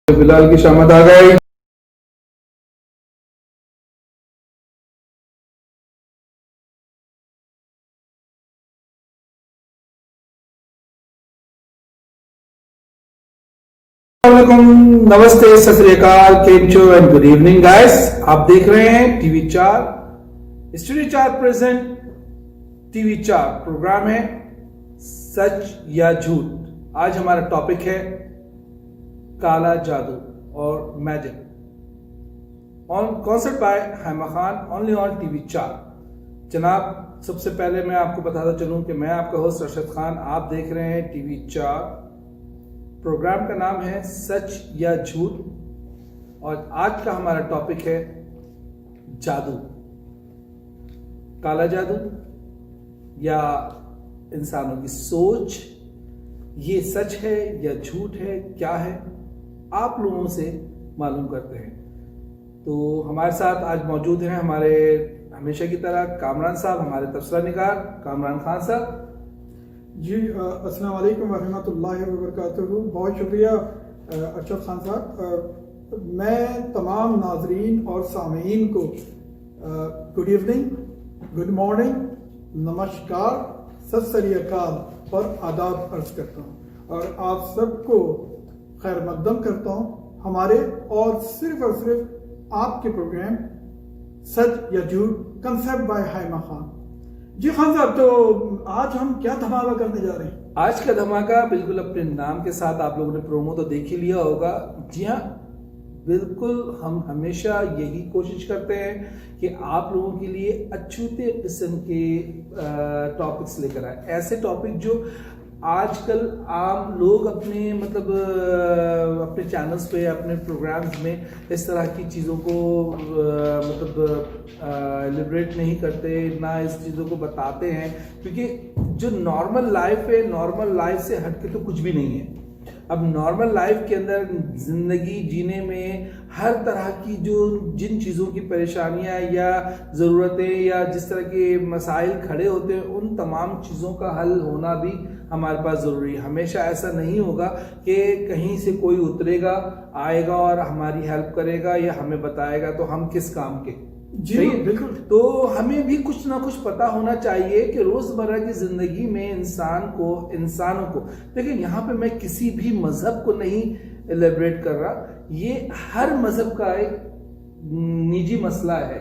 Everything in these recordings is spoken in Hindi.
बिलाल की शामत आ गई। नमस्ते, सत श्री अकाल, केम छो एंड गुड इवनिंग गाइस। आप देख रहे हैं TV 4 studio 4 present TV 4 programme है सच या झूठ। आज हमारा टॉपिक है काला जादू और magic on concert by Haima Khan only on TV 4। जनाब, सबसे पहले मैं आपको बताता चलूं कि मैं आपका होस्ट अरशद खान, आप देख रहे हैं टीवी 4। प्रोग्राम का नाम है सच या झूठ और आज का हमारा टॉपिक है जादू। काला जादू या इंसानों की सोच, ये सच है या झूठ है, क्या है, आप लोगों से मालूम करते हैं। तो हमारे साथ आज मौजूद हैं हमारे हमेशा की तरह कामरान साहब, हमारे तबसरा निगार कामरान खान साहब। जी, अस्सलाम वालेकुम रहमतुल्लाहि व बरकातुहू। बहुत शुक्रिया अरशद खान साहब। मैं तमाम नाजरीन और सामीन को गुड इवनिंग, गुड मॉर्निंग, नमस्कार, सत श्री अकाल और आदाब अर्ज करता हूँ और आप सबको खैर मकदम करता हूँ हमारे और सिर्फ आपके प्रोग्राम सच या झूठ कंसेप्ट बाय हैमा खान। जी खान साहब, तो आज हम क्या धमाका करने जा रहे हैं? आज का धमाका बिल्कुल अपने नाम के साथ, आप लोगों ने प्रोमो तो देख ही लिया होगा। जी हाँ, बिल्कुल हम हमेशा यही कोशिश करते हैं कि आप लोगों के लिए अछूते किस्म के टॉपिक्स लेकर आए, ऐसे टॉपिक जो आजकल आम लोग अपने अपने चैनल्स पे, अपने प्रोग्राम्स में इस तरह की चीज़ों को लिबरेट नहीं करते, ना इस चीज़ों को बताते हैं, क्योंकि जो नॉर्मल लाइफ है, नॉर्मल लाइफ से हटके तो कुछ भी नहीं है। अब नॉर्मल लाइफ के अंदर ज़िंदगी जीने में हर तरह की जिन चीज़ों की परेशानियां या ज़रूरतें या जिस तरह के मसाइल खड़े होते हैं, उन तमाम चीज़ों का हल होना भी हमारे पास ज़रूरी है। हमेशा ऐसा नहीं होगा कि कहीं से कोई उतरेगा, आएगा और हमारी हेल्प करेगा या हमें बताएगा, तो हम किस काम के। जी बिल्कुल। तो हमें भी कुछ ना कुछ पता होना चाहिए कि रोजमर्रा की जिंदगी में इंसानों को देखिए, यहाँ पे मैं किसी भी मजहब को नहीं एलिब्रेट कर रहा, ये हर मजहब का एक निजी मसला है।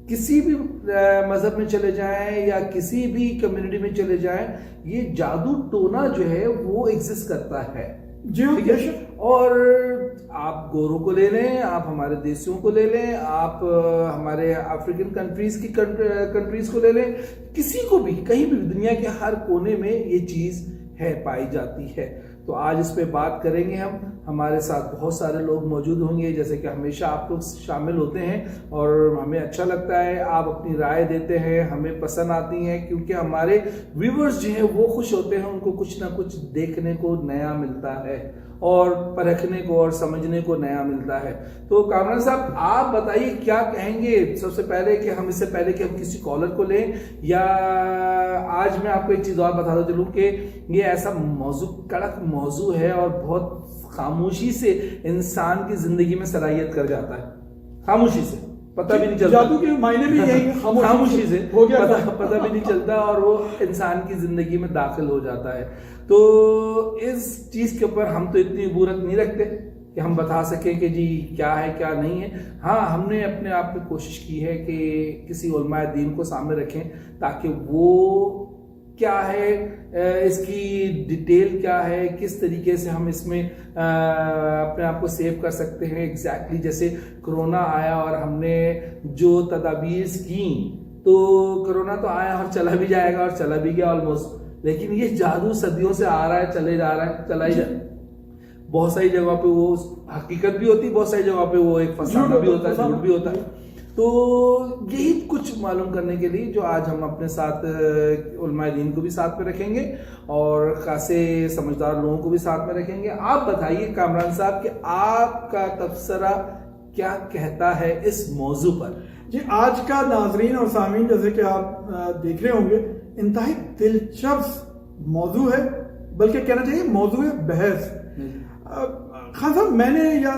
किसी भी मजहब में चले जाएं या किसी भी कम्युनिटी में चले जाएं, ये जादू टोना जो है वो एग्जिस्ट करता है। जी ठीक है। और आप गोरों को ले लें, आप हमारे देशियों को ले लें, आप हमारे अफ्रीकन कंट्रीज को ले लें, किसी को भी कहीं भी दुनिया के हर कोने में ये चीज है, पाई जाती है। तो आज इस पे बात करेंगे हम। हमारे साथ बहुत सारे लोग मौजूद होंगे, जैसे कि हमेशा आप लोग शामिल होते हैं और हमें अच्छा लगता है, आप अपनी राय देते हैं, हमें पसंद आती हैं, क्योंकि हमारे व्यूवर्स जो हैं वो खुश होते हैं, उनको कुछ ना कुछ देखने को नया मिलता है और परखने को और समझने को नया मिलता है। तो कामरान साहब, आप बताइए क्या कहेंगे सबसे पहले, कि हम इससे पहले कि हम किसी कॉलर को लें, या आज मैं आपको एक चीज़ और बताता चलूँ कि ये ऐसा मौजू, कड़क मौजू है और बहुत खामोशी से इंसान की जिंदगी में सराहियत कर जाता है। खामोशी से पता भी नहीं चलता, जादू के मायने भी यही है, खामोशी से हो गया पता भी नहीं चलता और वो इंसान की जिंदगी में दाखिल हो जाता है। तो इस चीज के ऊपर हम तो इतनी बुरत नहीं रखते कि हम बता सकें कि जी क्या है क्या नहीं है। हाँ, हमने अपने आप में कोशिश की है कि किसी उलमाए दीन को सामने रखें, ताकि वो क्या है, इसकी डिटेल क्या है, किस तरीके से हम इसमें अपने आप को सेव कर सकते हैं। एग्जैक्टली जैसे कोरोना आया और हमने जो तदाबीर की, तो कोरोना तो आया और चला भी जाएगा और चला भी गया ऑलमोस्ट, लेकिन ये जादू सदियों से आ रहा है, चले जा रहा है, चला ही जा। बहुत सारी जगह पे वो हकीकत भी होती है, बहुत सारी जगह पे वो एक फसाना भी होता है, झूठ भी होता है। तो यही कुछ मालूम करने के लिए जो आज हम अपने साथ उलमाए दीन को भी साथ में रखेंगे और खासे समझदार लोगों को भी साथ में रखेंगे। आप बताइए कामरान साहब कि आपका तबसरा क्या कहता है इस मौजू पर। जी, आज का नाजरीन और सामीन जैसे कि आप देख रहे होंगे, इंतहाई दिलचस्प मौजू है, बल्कि कहना चाहिए मौजू है बहस। खान साहब, मैंने या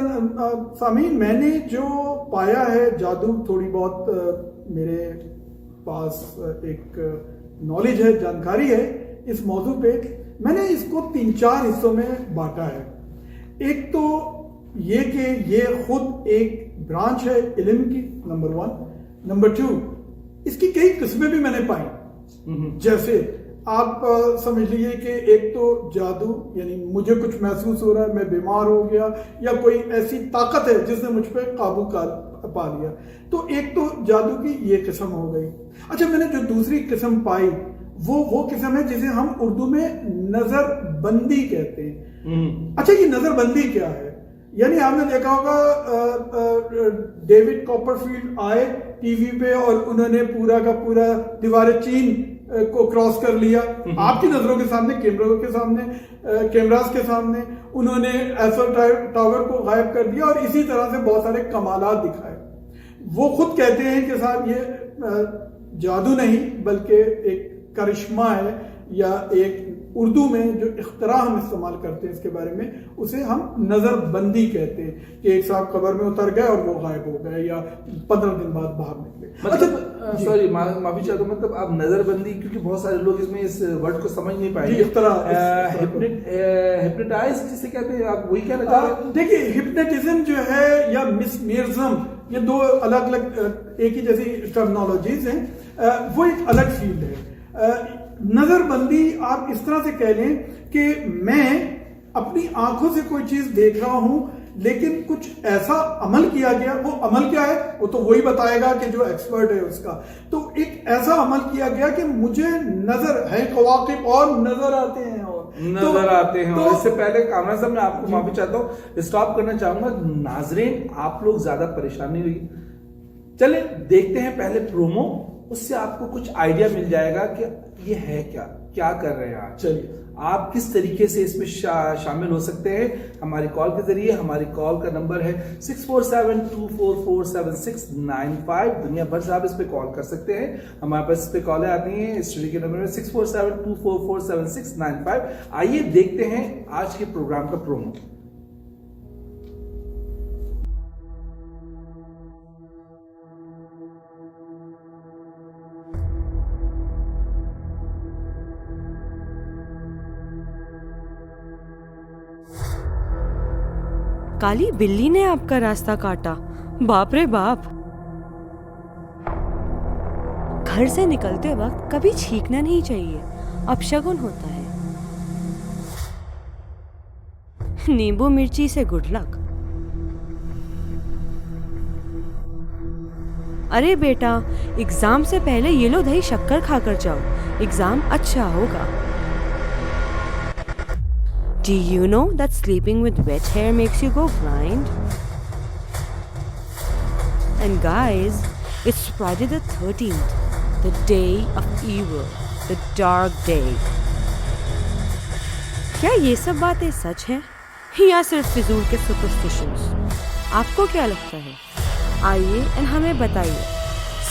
सामीन, मैंने जो पाया है जादू, थोड़ी बहुत मेरे पास एक नॉलेज है, जानकारी है इस मौजू पे। मैंने इसको 3-4 हिस्सों में बांटा है। एक तो ये कि ये खुद एक ब्रांच है इल्म की, नंबर 1। नंबर 2, इसकी कई किस्में भी मैंने पाई। जैसे आप समझ लीजिए कि एक तो जादू, यानी मुझे कुछ महसूस हो रहा है, मैं बीमार हो गया, या कोई ऐसी ताकत है जिसने मुझ पर काबू पा लिया, तो एक तो जादू की ये किस्म हो गई। अच्छा, मैंने जो दूसरी किस्म पाई वो किस्म है जिसे हम उर्दू में नजरबंदी कहते हैं। अच्छा, ये नजरबंदी क्या है? यानी आपने देखा होगा डेविड कॉपरफील्ड आए टीवी पे और उन्होंने पूरा का पूरा दीवार चीन को क्रॉस कर लिया आपकी नजरों के सामने, कैमरास के सामने उन्होंने एफएल टावर को गायब कर दिया, और इसी तरह से बहुत सारे कमालात दिखाए। वो खुद कहते हैं कि साहब ये जादू नहीं बल्कि एक करिश्मा है, या एक उर्दू में जो इख्तरा हम इस्तेमाल करते हैं इसके बारे में, उसे हम नजरबंदी कहते हैं कि एक साहब कब्र में उतर गए और वो गायब हो गए, या 15 दिन बाद बाहर निकले। मतलब सॉरी, माफी चाहता हूँ, मतलब आप नजरबंदी, क्योंकि बहुत सारे लोग इसमें इस वर्ड को समझ नहीं पाएंगे। हिप्नोटाइज जिसे कहते हैं, आप वही कहना चाह रहे हैं? देखिए, हिप्नोटिज्म जो है या मिसमेरिज्म, ये दो अलग अलग एक ही जैसी टर्मिनोलॉजीज हैं, वो एक अलग फील्ड है। नजरबंदी आप इस तरह से कह लें कि मैं अपनी आंखों से कोई चीज देख रहा हूं, लेकिन कुछ ऐसा अमल किया गया, वो अमल क्या है वो तो वही बताएगा कि जो एक्सपर्ट है उसका। तो एक ऐसा अमल किया गया कि मुझे नजर है, कवाकिब और नजर आते हैं, और आते हैं। इससे पहले कामरान साहब, मैं आपको माफी चाहता हूँ, स्टॉप करना चाहूंगा। नाजरीन, आप लोग ज्यादा परेशान नहीं हुई, चले देखते हैं पहले प्रोमो, उससे आपको कुछ आइडिया मिल जाएगा कि ये है क्या कर रहे हैं आज। चलिए, आप किस तरीके से इसमें शामिल हो सकते हैं हमारी कॉल के जरिए। हमारी कॉल का नंबर है 6472447695। दुनिया भर से आप इस पे कॉल कर सकते हैं, हमारे पास इस पे कॉलें आती हैं। स्टूडियो के नंबर है 6472447695। आइए देखते हैं आज के प्रोग्राम का प्रोमो। काली बिल्ली ने आपका रास्ता काटा, बाप रे बाप। घर से निकलते वक्त कभी छींकना नहीं चाहिए, अपशगुन होता है। नींबू मिर्ची से गुड लक। अरे बेटा, एग्जाम से पहले ये लो दही शक्कर खाकर जाओ, एग्जाम अच्छा होगा। Do you know that sleeping with wet hair makes you go blind? And guys, it's Friday the 13th, the day of evil, the dark day. क्या ये सब बातें सच हैं या सिर्फ फिजूल के सुपरस्टिशंस? आपको क्या लगता है? आइए और हमें बताइए।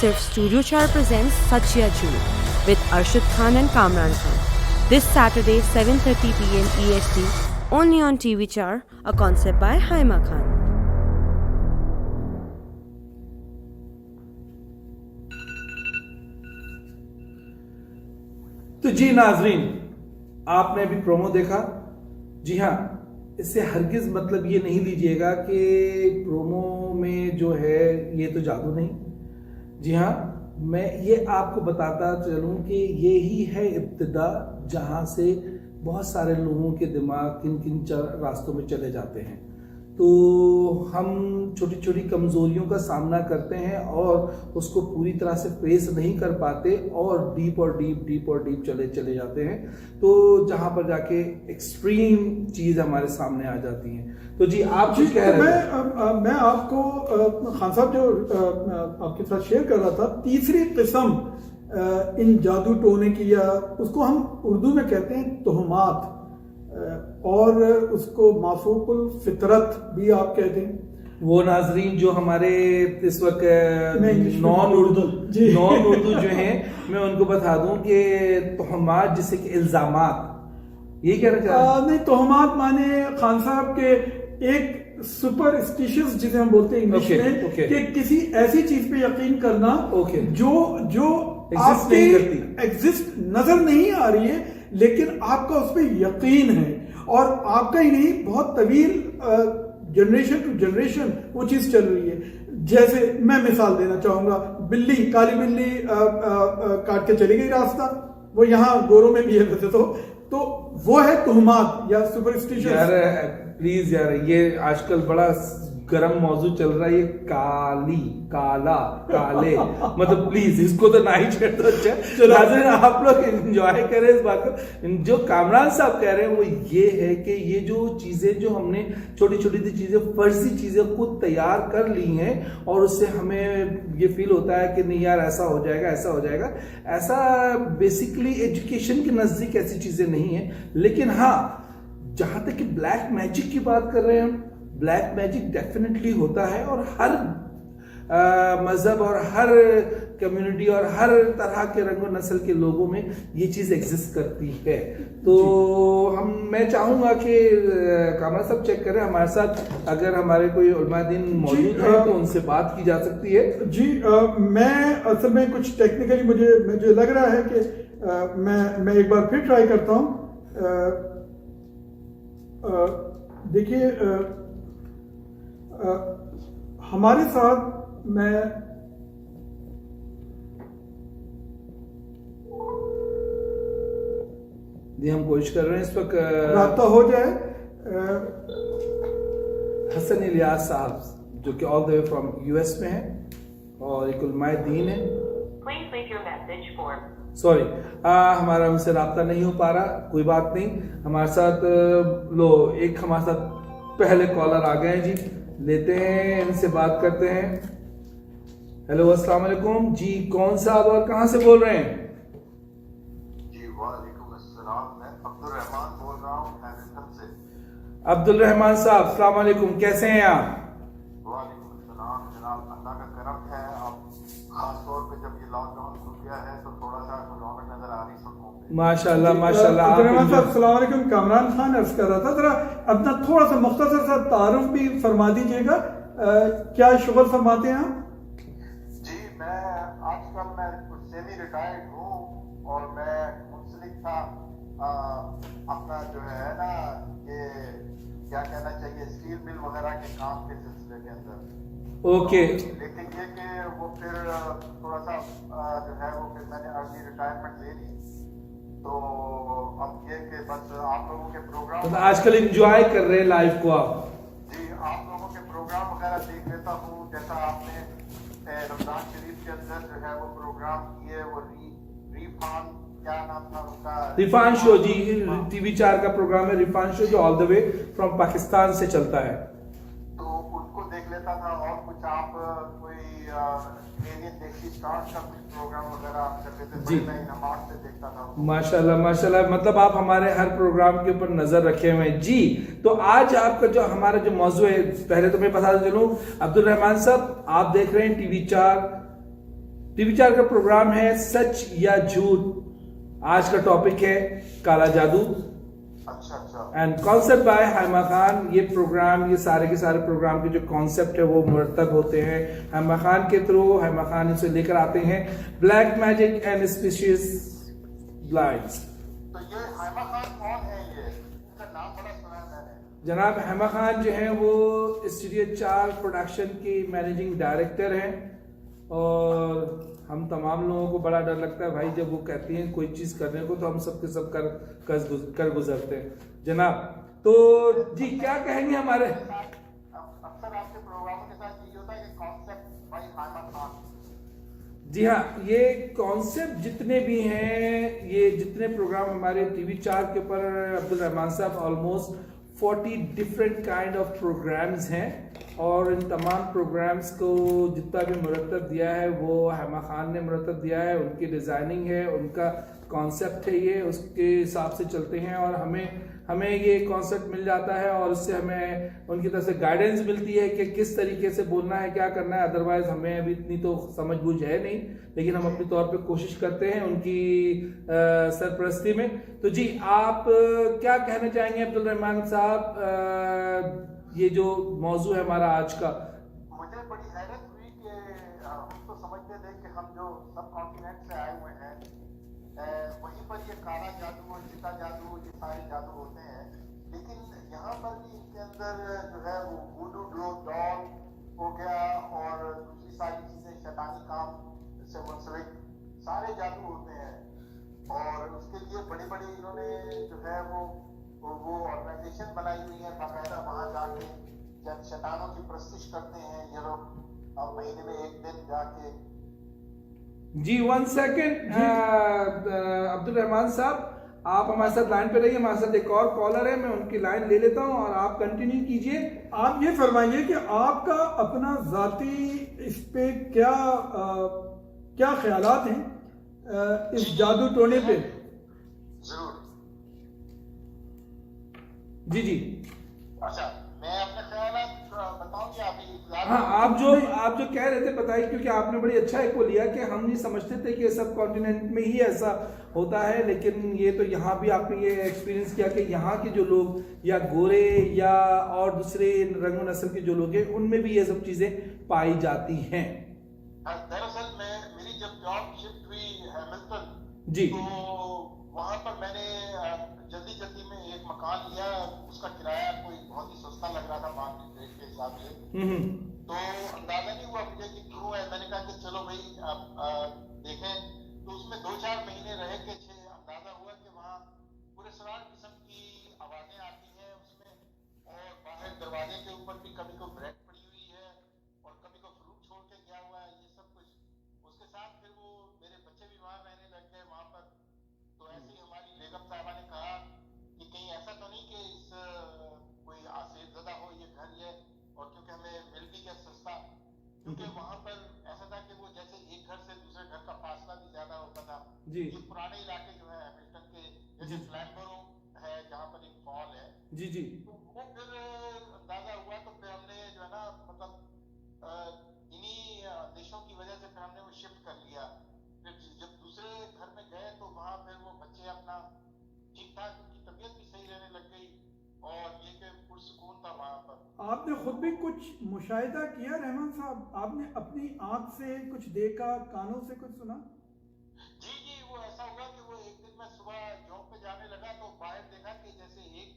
सिर्फ स्टूडियो 4 presents सच या झूठ with Arshad Khan and Kamran Khan. This Saturday, 7:30 p.m. EST, only on TV4, a concept by Haima Khan. तो जी नाजरीन, आपने अभी प्रोमो देखा। जी हाँ, इससे हरगिज मतलब ये नहीं लीजिएगा कि प्रोमो में जो है ये तो जादू नहीं। जी हाँ, मैं ये आपको बताता चलूं कि ये ही है इब्तिदा जहां से बहुत सारे लोगों के दिमाग किन किन रास्तों में चले जाते हैं। तो हम छोटी छोटी कमजोरियों का सामना करते हैं और उसको पूरी तरह से फेस नहीं कर पाते और डीप चले जाते हैं, तो जहां पर जाके एक्सट्रीम चीज हमारे सामने आ जाती है। तो जी आप कुछ कह रहे हैं? मैं आपको खान साहब जो आपके साथ शेयर कर रहा था, तीसरी किस्म इन जादू टोने की, या उसको हम उर्दू में कहते हैं तोहमात, और उसको माफूकुल फितरत भी आप कहते हैं। वो नाजरीन जो हमारे इस वक्त नॉन उर्दू जो हैं, मैं उनको बता दूं कि तोहमात जिसे कि इल्जामात, ये कहना चाह रहे हैं? नहीं, तोहमात माने खान साहब के एक सुपरस्टिशियस जिसे हम बोलते हैं इंग्लिश में, कि किसी ऐसी चीज पे यकीन करना जो एग्जिस्ट नहीं करती, एग्जिस्ट नजर नहीं आ रही है, लेकिन आपका उस पर यकीन है, और आपका ही नहीं, बहुत तवील जनरेशन टू जनरेशन वो चीज चल रही है। जैसे मैं मिसाल देना चाहूंगा, बिल्ली, काली बिल्ली काट के चली गई रास्ता, वो यहाँ गोरों में भी है वैसे तो वो है तुहमात या सुपरस्टिशन। यार प्लीज यार, ये आजकल बड़ा गरम मौजू चल रहा है, ये काली, काला, काले मतलब प्लीज इसको तो ना ही छेड़ दो। अच्छा, आप लोग एंजॉय करें इस बात को। जो कामरान साहब कह रहे हैं वो ये है कि ये जो चीजें, जो हमने छोटी छोटी सी चीजें, फर्जी चीजें खुद तैयार कर ली हैं, और उससे हमें ये फील होता है कि नहीं यार ऐसा हो जाएगा, ऐसा हो जाएगा। ऐसा बेसिकली एजुकेशन के नजदीक ऐसी चीजें नहीं है। लेकिन हाँ, जहां तक कि ब्लैक मैजिक की बात कर रहे हैं हम, ब्लैक मैजिक डेफिनेटली होता है, और हर मजहब और हर कम्युनिटी और हर तरह के रंग और नस्ल के लोगों में ये चीज एग्जिस्ट करती है। तो मैं चाहूंगा कि कामरा साहब चेक करें हमारे साथ, अगर हमारे कोई उलमा दीन मौजूद है तो उनसे बात की जा सकती है। जी, मैं असल में कुछ टेक्निकली मुझे लग रहा है कि मैं एक बार फिर ट्राई करता हूँ। देखिए, हमारे साथ मैं हम कोशिश कर रहे हैं इस वक्त राब्ता हो जाए। हसन इलियास साहब जो कि all the way from US में है और एक उलमाए दीन है। सॉरी, हमारा उनसे राब्ता नहीं हो पा रहा, कोई बात नहीं। हमारे साथ एक हमारे साथ पहले कॉलर आ गए हैं जी, लेते हैं, इनसे बात करते हैं। हेलो, अस्सलाम वालेकुम जी, कौन साहब और कहां से बोल रहे हैं? जी वालेकुम अस्सलाम, मैं अब्दुल रहमान बोल रहा हूँ हैमिल्टन से। अब्दुल रहमान साहब, अस्सलाम वालेकुम, कैसे हैं आप? वालेकुम अस्सलाम जनाब, अल्लाह का करम है। अब खास तौर पे जब ये लॉकडाउन खुल गया है तो थोड़ा सा रौनक नजर आ रही सड़कों पे। माशाल्लाह माशाल्लाह। अस्सलाम वालेकुम, कामरान खान अर्ज कर रहा था, जरा अपना थोड़ा सा मुख्तसर सा तारुफ भी फरमा दीजिएगा, क्या शुगर फरमाते हैं आप? जी, मैं आजकल मैं कुछ सेमी रिटायर्ड हूँ और मैं मुंसलिक था अपना जो है ना, ये क्या कहना चाहिए, स्टील मिल वगैरह के काम के सिलसिले के अंदर। ओके, लेकिन ये कि वो फिर थोड़ा सा जो है वो फिर मैंने अर्ली रिटायरमेंट ले ली, तो अब ये कि बस आप लोगों के प्रोग्राम तो आजकल एंजॉय कर रहे हैं लाइफ को आप? जी, आप लोगों के प्रोग्राम वगैरह देख लेता हूँ, जैसा आपने रमजान शरीफ के अंदर जो है वो प्रोग्राम किए, वो रिफान, क्या नाम था उनका? रिफान शो जी, TV 4 का प्रोग्राम है रिफान शो, जो all the way from Pakistan से चलता है। तो उनको देख लेता था, और कुछ आप कोई एलियन देसी स्टार्स का कुछ प्रोग्राम वगैरह आप करते थे, जी, मैं नमाज से देखता था। माशाल्लाह माशाल्लाह, मतलब आप हमारे हर प्रोग्राम के ऊपर नजर रखे हुए हैं जी। तो आज आपका जो हमारा जो मौजू है, पहले तो मैं बता चलूं, अब्दुल रहमान साहब आप देख रहे हैं TV 4। TV 4 का प्रोग्राम है सच या झूठ। आज का टॉपिक है काला जादू and concept bye Haima Khan. ये प्रोग्राम, ये सारे के सारे प्रोग्राम के जो कॉन्सेप्ट है वो मुरतब होते हैं हैमा खान के थ्रू। हैमा खान इसे लेकर आते हैं black magic and species blinds. तो ये हैमा खान कौन है? ये इनका नाम बड़ा सुना है मैंने। जनाब हैमा खान जो है वो स्टूडियो 4 प्रोडक्शन की मैनेजिंग डायरेक्टर हैं, और हम तमाम लोगों को बड़ा डर लगता है भाई जब वो कहती हैं कोई चीज़ करने को, तो हम सबके सब कर गुजरते हैं जनाब। तो जी क्या कहेंगे हमारे? अक्सर आपके प्रोग्रामों के साथ ये होता है कि कॉन्सेप्ट बाय हैमा खान। जी हाँ, ये कॉन्सेप्ट जितने भी हैं, ये जितने प्रोग्राम हमारे TV 4 के ऊपर Abdul Rahman sahab almost 40 different kind of programmes हैं, और इन तमाम प्रोग्राम्स को जितना भी मुरतब दिया है वो हैमा खान ने मुरतब दिया है। उनकी डिज़ाइनिंग है, उनका कॉन्सेप्ट है, ये उसके हिसाब से चलते हैं, और हमें हमें ये कॉन्सेप्ट मिल जाता है और उससे हमें उनकी तरफ से गाइडेंस मिलती है कि किस तरीके से बोलना है, क्या करना है। अदरवाइज हमें अभी इतनी तो समझ बूझ है नहीं, लेकिन हम अपने तौर पे कोशिश करते हैं उनकी सरपरस्ती में। तो जी आप क्या कहना चाहेंगे अब्दुल रहमान साहब, ये जो मौजू है हमारा आज का? मुझे बड़ी हैरत हुई कि हम तो समझते थे कि हम जो सब कॉन्टिनेंट से आए हुए हैं वहीं पर ये काला जादू और चिता जादू ये सारे जादू होते हैं, लेकिन यहाँ पर भी इनके अंदर जो है वो वुडू डॉल हो गया और दूसरी सारी चीजें शैतानी काम से मुंसलिक सारे जादू होते हैं। और उसके लिए बड़ी बड़ी इन्होंने जो है वो ऑर्गेनाइजेशन बनाई हुई है, बाकायदा वहां जाके जब शैतानों की प्रस्तिश करते हैं ये लोग, महीने में एक दिन जाके। जी 1 सेकेंड अब्दुल रहमान साहब, आप हमारे साथ लाइन पे रहिए। हमारे साथ एक और कॉलर है, मैं उनकी लाइन ले लेता हूं और आप कंटिन्यू कीजिए। आप ये फरमाइए कि आपका अपना जाती इस पे क्या क्या ख्यालात हैं इस जादू टोने पे? जरूर। जी जी, अच्छा, मैं अपने ख्यालात बताऊं कि अभी हाँ आप जो कह रहे थे बताइए, क्योंकि आपने बड़ी अच्छा एक को लिया कि हम नहीं समझते थे कि सब कॉन्टिनेंट में ही ऐसा होता है, लेकिन ये तो यहाँ भी आपने ये एक्सपीरियंस किया कि यहाँ के जो लोग या गोरे या और दूसरे रंग नस्ल के जो लोग हैं उनमें भी ये सब चीजें पाई जाती हैं। दरअसल मेरी जब जॉब शिफ्ट हुई हैमिल्टन जी, तो वहां पर मैंने जल्दी में एक मकान लिया, उसका किराया कोई बहुत ही सस्ता लग रहा था मार्केट रेट के हिसाब से। तो अंदाजा नहीं हुआ मुझे कि क्यों है, मैंने कहा कि चलो भाई देखें। तो उसमें 2-4 महीने रहे के अंदाजा हुआ कि वहाँ पुरस्कार किस्म की आवाजें आती हैं उसमें, और बाहर दरवाजे के ऊपर भी कभी को ब्रेड पड़ी हुई है और कभी को फ्रूट छोड़ के गया हुआ है, ये सब कुछ। उसके साथ फिर वो मेरे बच्चे बीमार रहने लग गए वहां पर। तो ऐसे ही हमारी बेगम साहबा ने कहा कि कहीं ऐसा तो नहीं कि इस कोई आसेरज़दा हो ये घर ये, और क्योंकि हमें मिल भी गया सस्ता, क्योंकि वहां पर ऐसा था कि वो जैसे एक घर से दूसरे घर का फासला भी ज्यादा होता था। जी, ये पुराने इलाके जो है हैमिल्टन के, जैसे फ्लैम्बरो है जहाँ पर एक फॉल है, जी जी, तो वो फिर अंदाजा हुआ। तो फिर हमने जो है ना मतलब इन्हीं देशों की वजह से फिर हमने वो शिफ्ट कर लिया। फिर जब दूसरे घर में गए तो वहां फिर वो बच्चे अपना ठीक ठाक, उनकी तबीयत भी सही रहने लग गई और ये कि पुरसुकून था वहां पर। आपने खुद भी कुछ मुशाहिदा किया रहमान साहब? आपने अपनी आंख से कुछ देखा, कानों से कुछ सुना? जी, वो ऐसा हुआ कि वो एक दिन मैं सुबह जॉब पे जाने लगा तो बाहर देखा कि जैसे एक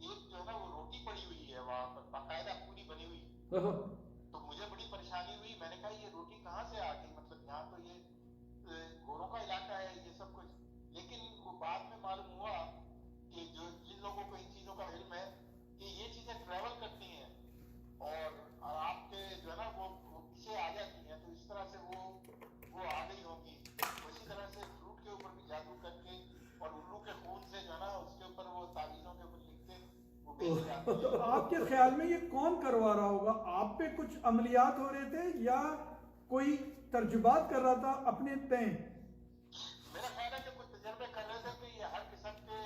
जो है ना वो रोटी पड़ी हुई है वहां पर, बाकायदा पूरी बनी हुई। तो मुझे बड़ी परेशानी हुई, मैंने कहा ये रोटी कहाँ से आ गई, मतलब यहाँ तो ये गोरों का इलाका है ये सब कुछ। लेकिन वो बाद में मालूम हुआ कि जिन लोगों को इन चीजों का इल्म है कि ये चीजें ट्रेवल करती हैं और आपके जो है ना वो पीछे आ जाती हैं, तो इस तरह से वो आ गई होगी। उसी तरह से फ्रूट के ऊपर भी जादू करके और उल्लू के खून से जो है ना उसके ऊपर वो तावीजों के ऊपर लिखते वो बेच जाते हैं। तो आपके ख्याल में ये कौन करवा रहा होगा? आप पे कुछ अमलियात हो रहे थे या कोई तर्जुबात कर रहा था अपने तय? मेरा ख्याल है कि कुछ तजर्बे कर रहे थे कि ये हर किस्म के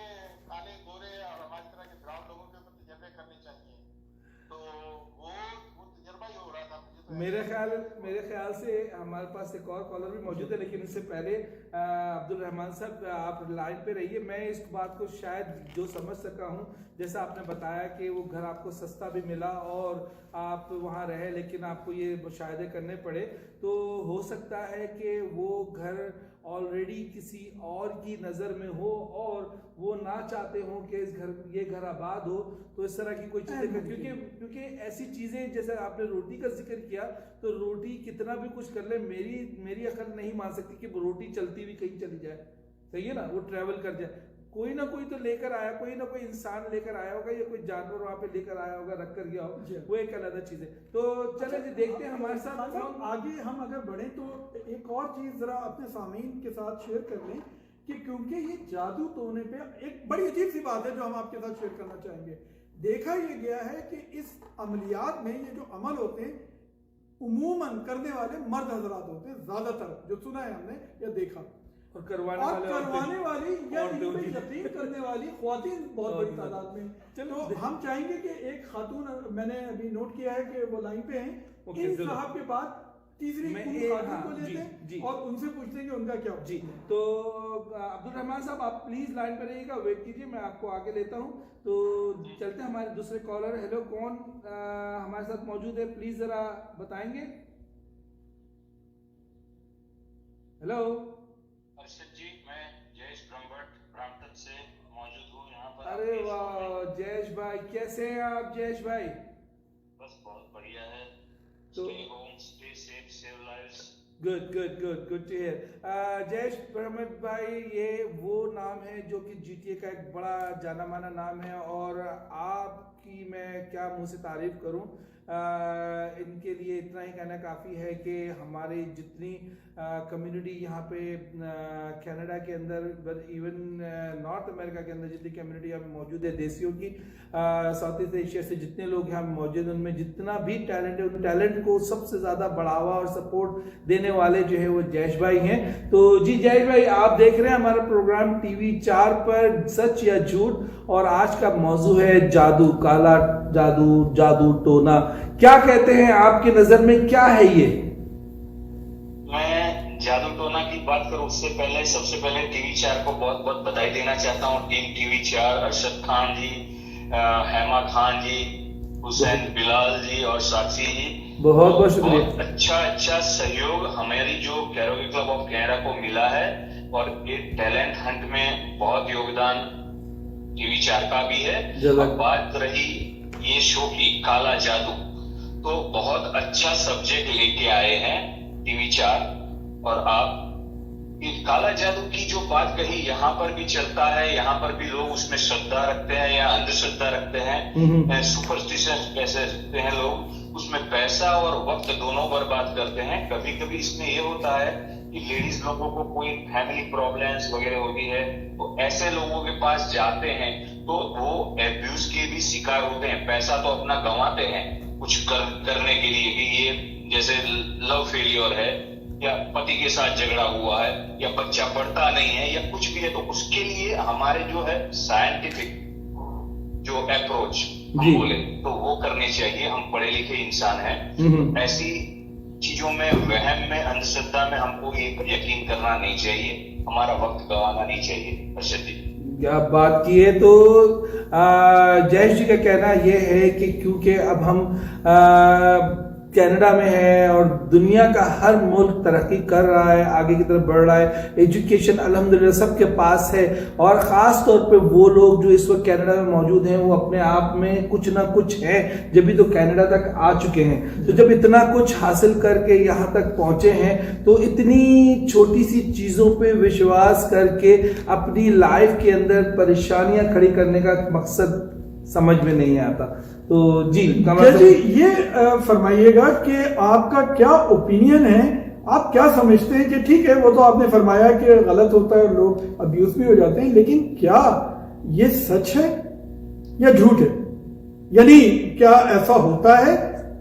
काले गोरे और हमारी तरह के ब्राउन लोगों के ऊपर तजर्बे करने चाहिए, तो वो तजर्बा ही हो रहा था मुझे। तो मेरे ख्याल से हमारे पास एक और कॉलर भी मौजूद है, लेकिन इससे पहले अब्दुल रहमान साहब आप लाइन पे रहिए। मैं इस बात को शायद जो समझ सका हूँ, जैसा आपने बताया कि वो घर आपको सस्ता भी मिला और आप वहाँ रहे, लेकिन आपको ये मुशाहिदे करने पड़े, तो हो सकता है कि वो घर ऑलरेडी किसी और की नज़र में हो और वो ना चाहते हो कि ये घर आबाद हो, तो इस तरह की कोई चीज़ें, क्योंकि ऐसी चीज़ें जैसे आपने रोटी का जिक्र किया, तो रोटी कितना भी कुछ कर ले, मेरी अकल नहीं मान सकती कि रोटी चलती हुई कहीं चली जाए, सही है ना, वो ट्रैवल कर जाए। कोई ना कोई तो लेकर आया, कोई ना कोई इंसान लेकर आया होगा या कोई जानवर वहां पे लेकर आया होगा, रख कर गया हो, वो एक अलग चीज है। तो चले जी देखते हैं हमारे साथ आगे हम अगर बढ़े तो एक और चीज जरा अपने सामीन के साथ शेयर कर लें कि क्योंकि ये जादू टोने पे एक बड़ी अजीब सी बात है जो हम आपके साथ शेयर करना चाहेंगे। देखा ये गया है कि इस अमलियात में ये जो अमल होते हैं उमूमन करने वाले मर्द हजरात होते हैं, ज्यादातर जो सुना है हमने या देखा। और करवाने वाली या औरतें इन पे होती हैं। यकीन करने वाली ख्वातीन बहुत बड़ी तादाद में। चलो, तो हम चाहेंगे कि एक खातून, मैंने अभी नोट किया है कि वो लाइन पे हैं, ओके, इन जरूर। साहब के बाद तीसरी मैं उन एक- खातून हाँ, को लेते जी, हैं जी। और उनसे पूछते हैं कि उनका क्या जी, तो अब्दुल रहमान साहब आप प्लीज लाइन पर रहिएगा, वेट कीजिए, मैं आपको आगे लेता हूं। तो चलते हैं हमारे दूसरे कॉलर। हेलो, कौन हमारे साथ मौजूद है, प्लीज जरा बताएंगे। हेलो, अर्शद जी, मैं जयेश ब्राम्पटन से मौजूद हूँ यहाँ पर। अरे वाह जयेश भाई, कैसे हैं आप जयेश भाई? बस बहुत बढ़िया है। तो- stay home, stay safe, save lives. Good good good good to hear. Jayesh Ahmed भाई, ये वो नाम है जो कि जीटीए का एक बड़ा जाना माना नाम है, और आपकी मैं क्या मुंह से तारीफ करूं। इनके लिए इतना ही कहना काफ़ी है कि हमारी जितनी कम्युनिटी यहाँ पे कनाडा के अंदर, इवन नॉर्थ अमेरिका के अंदर जितनी कम्युनिटी यहाँ पे मौजूद है देसियों की, साउथ ईस्ट एशिया से जितने लोग यहाँ मौजूद हैं, उनमें जितना भी टैलेंट है, उन टैलेंट को सबसे ज़्यादा बढ़ावा और सपोर्ट देने वाले जो है वो जयेश भाई हैं। तो जी जयेश भाई, आप देख रहे हैं हमारा प्रोग्राम TV 4 पर, सच या झूठ, और आज का मौजू है जादू, काला जादू, जादू टोना। क्या कहते हैं, आपकी नजर में क्या है ये? मैं जादू टोना की बात करूँ उससे पहले सबसे पहले TV 4 को बहुत बहुत बधाई देना चाहता हूँ। टीम TV 4, अरशद खान जी, हेमा खान जी, हुसैन बिलाल जी और साक्षी जी, बहुत बहुत शुक्रिया। बहुत अच्छा सहयोग हमारी जो कैरोगी क्लब ऑफ कनाडा को मिला है, और ये टैलेंट हंट में बहुत योगदान TV 4 का भी है। अब बात रही ये शो की, काला जादू, तो बहुत अच्छा सब्जेक्ट लेके आए हैं TV 4। और आप ये काला जादू की जो बात कही, यहाँ पर भी चलता है, यहाँ पर भी लोग उसमें श्रद्धा रखते हैं या अंधश्रद्धा रखते हैं, सुपरस्टिशन कह सकते हैं लोग। उसमें पैसा और वक्त दोनों बर्बाद करते हैं। कभी कभी इसमें ये होता है कि लेडीज लोगों को कोई फैमिली प्रॉब्लम्स वगैरह होती है, तो ऐसे लोगों के पास जाते हैं तो वो एब्यूज के भी शिकार होते हैं। पैसा तो अपना गंवाते हैं कुछ करने के लिए, कि ये जैसे लव फेलियर है, या पति के साथ झगड़ा हुआ है, या बच्चा पढ़ता नहीं है, या कुछ भी है, तो उसके लिए हमारे जो है साइंटिफिक जो अप्रोच हम बोले तो वो करनी चाहिए। हम पढ़े लिखे इंसान हैं, ऐसी चीजों में, वहम में, अंधश्रद्धा में हमको ये यकीन करना नहीं चाहिए, हमारा वक्त गंवाना नहीं चाहिए। अर्शद जी, क्या बात की है। तो जयेश जी का कहना यह है कि क्योंकि अब हम कनाडा में है और दुनिया का हर मुल्क तरक्की कर रहा है, आगे की तरफ बढ़ रहा है, एजुकेशन अल्हम्दुलिल्लाह सबके पास है, और ख़ास तौर पे वो लोग जो इस वक्त कनाडा में मौजूद हैं वो अपने आप में कुछ ना कुछ है, जब भी तो कनाडा तक आ चुके हैं। तो जब इतना कुछ हासिल करके यहाँ तक पहुँचे हैं, तो इतनी छोटी सी चीज़ों पे विश्वास करके अपनी लाइफ के अंदर परेशानियां खड़ी करने का मकसद समझ में नहीं आता। तो जी जी, ये फरमाइएगा कि आपका क्या ओपिनियन है, आप क्या समझते हैं कि ठीक है, वो तो आपने फरमाया कि गलत होता है, लोग अब्यूज भी हो जाते हैं, लेकिन क्या ये सच है या झूठ है? यानी क्या ऐसा होता है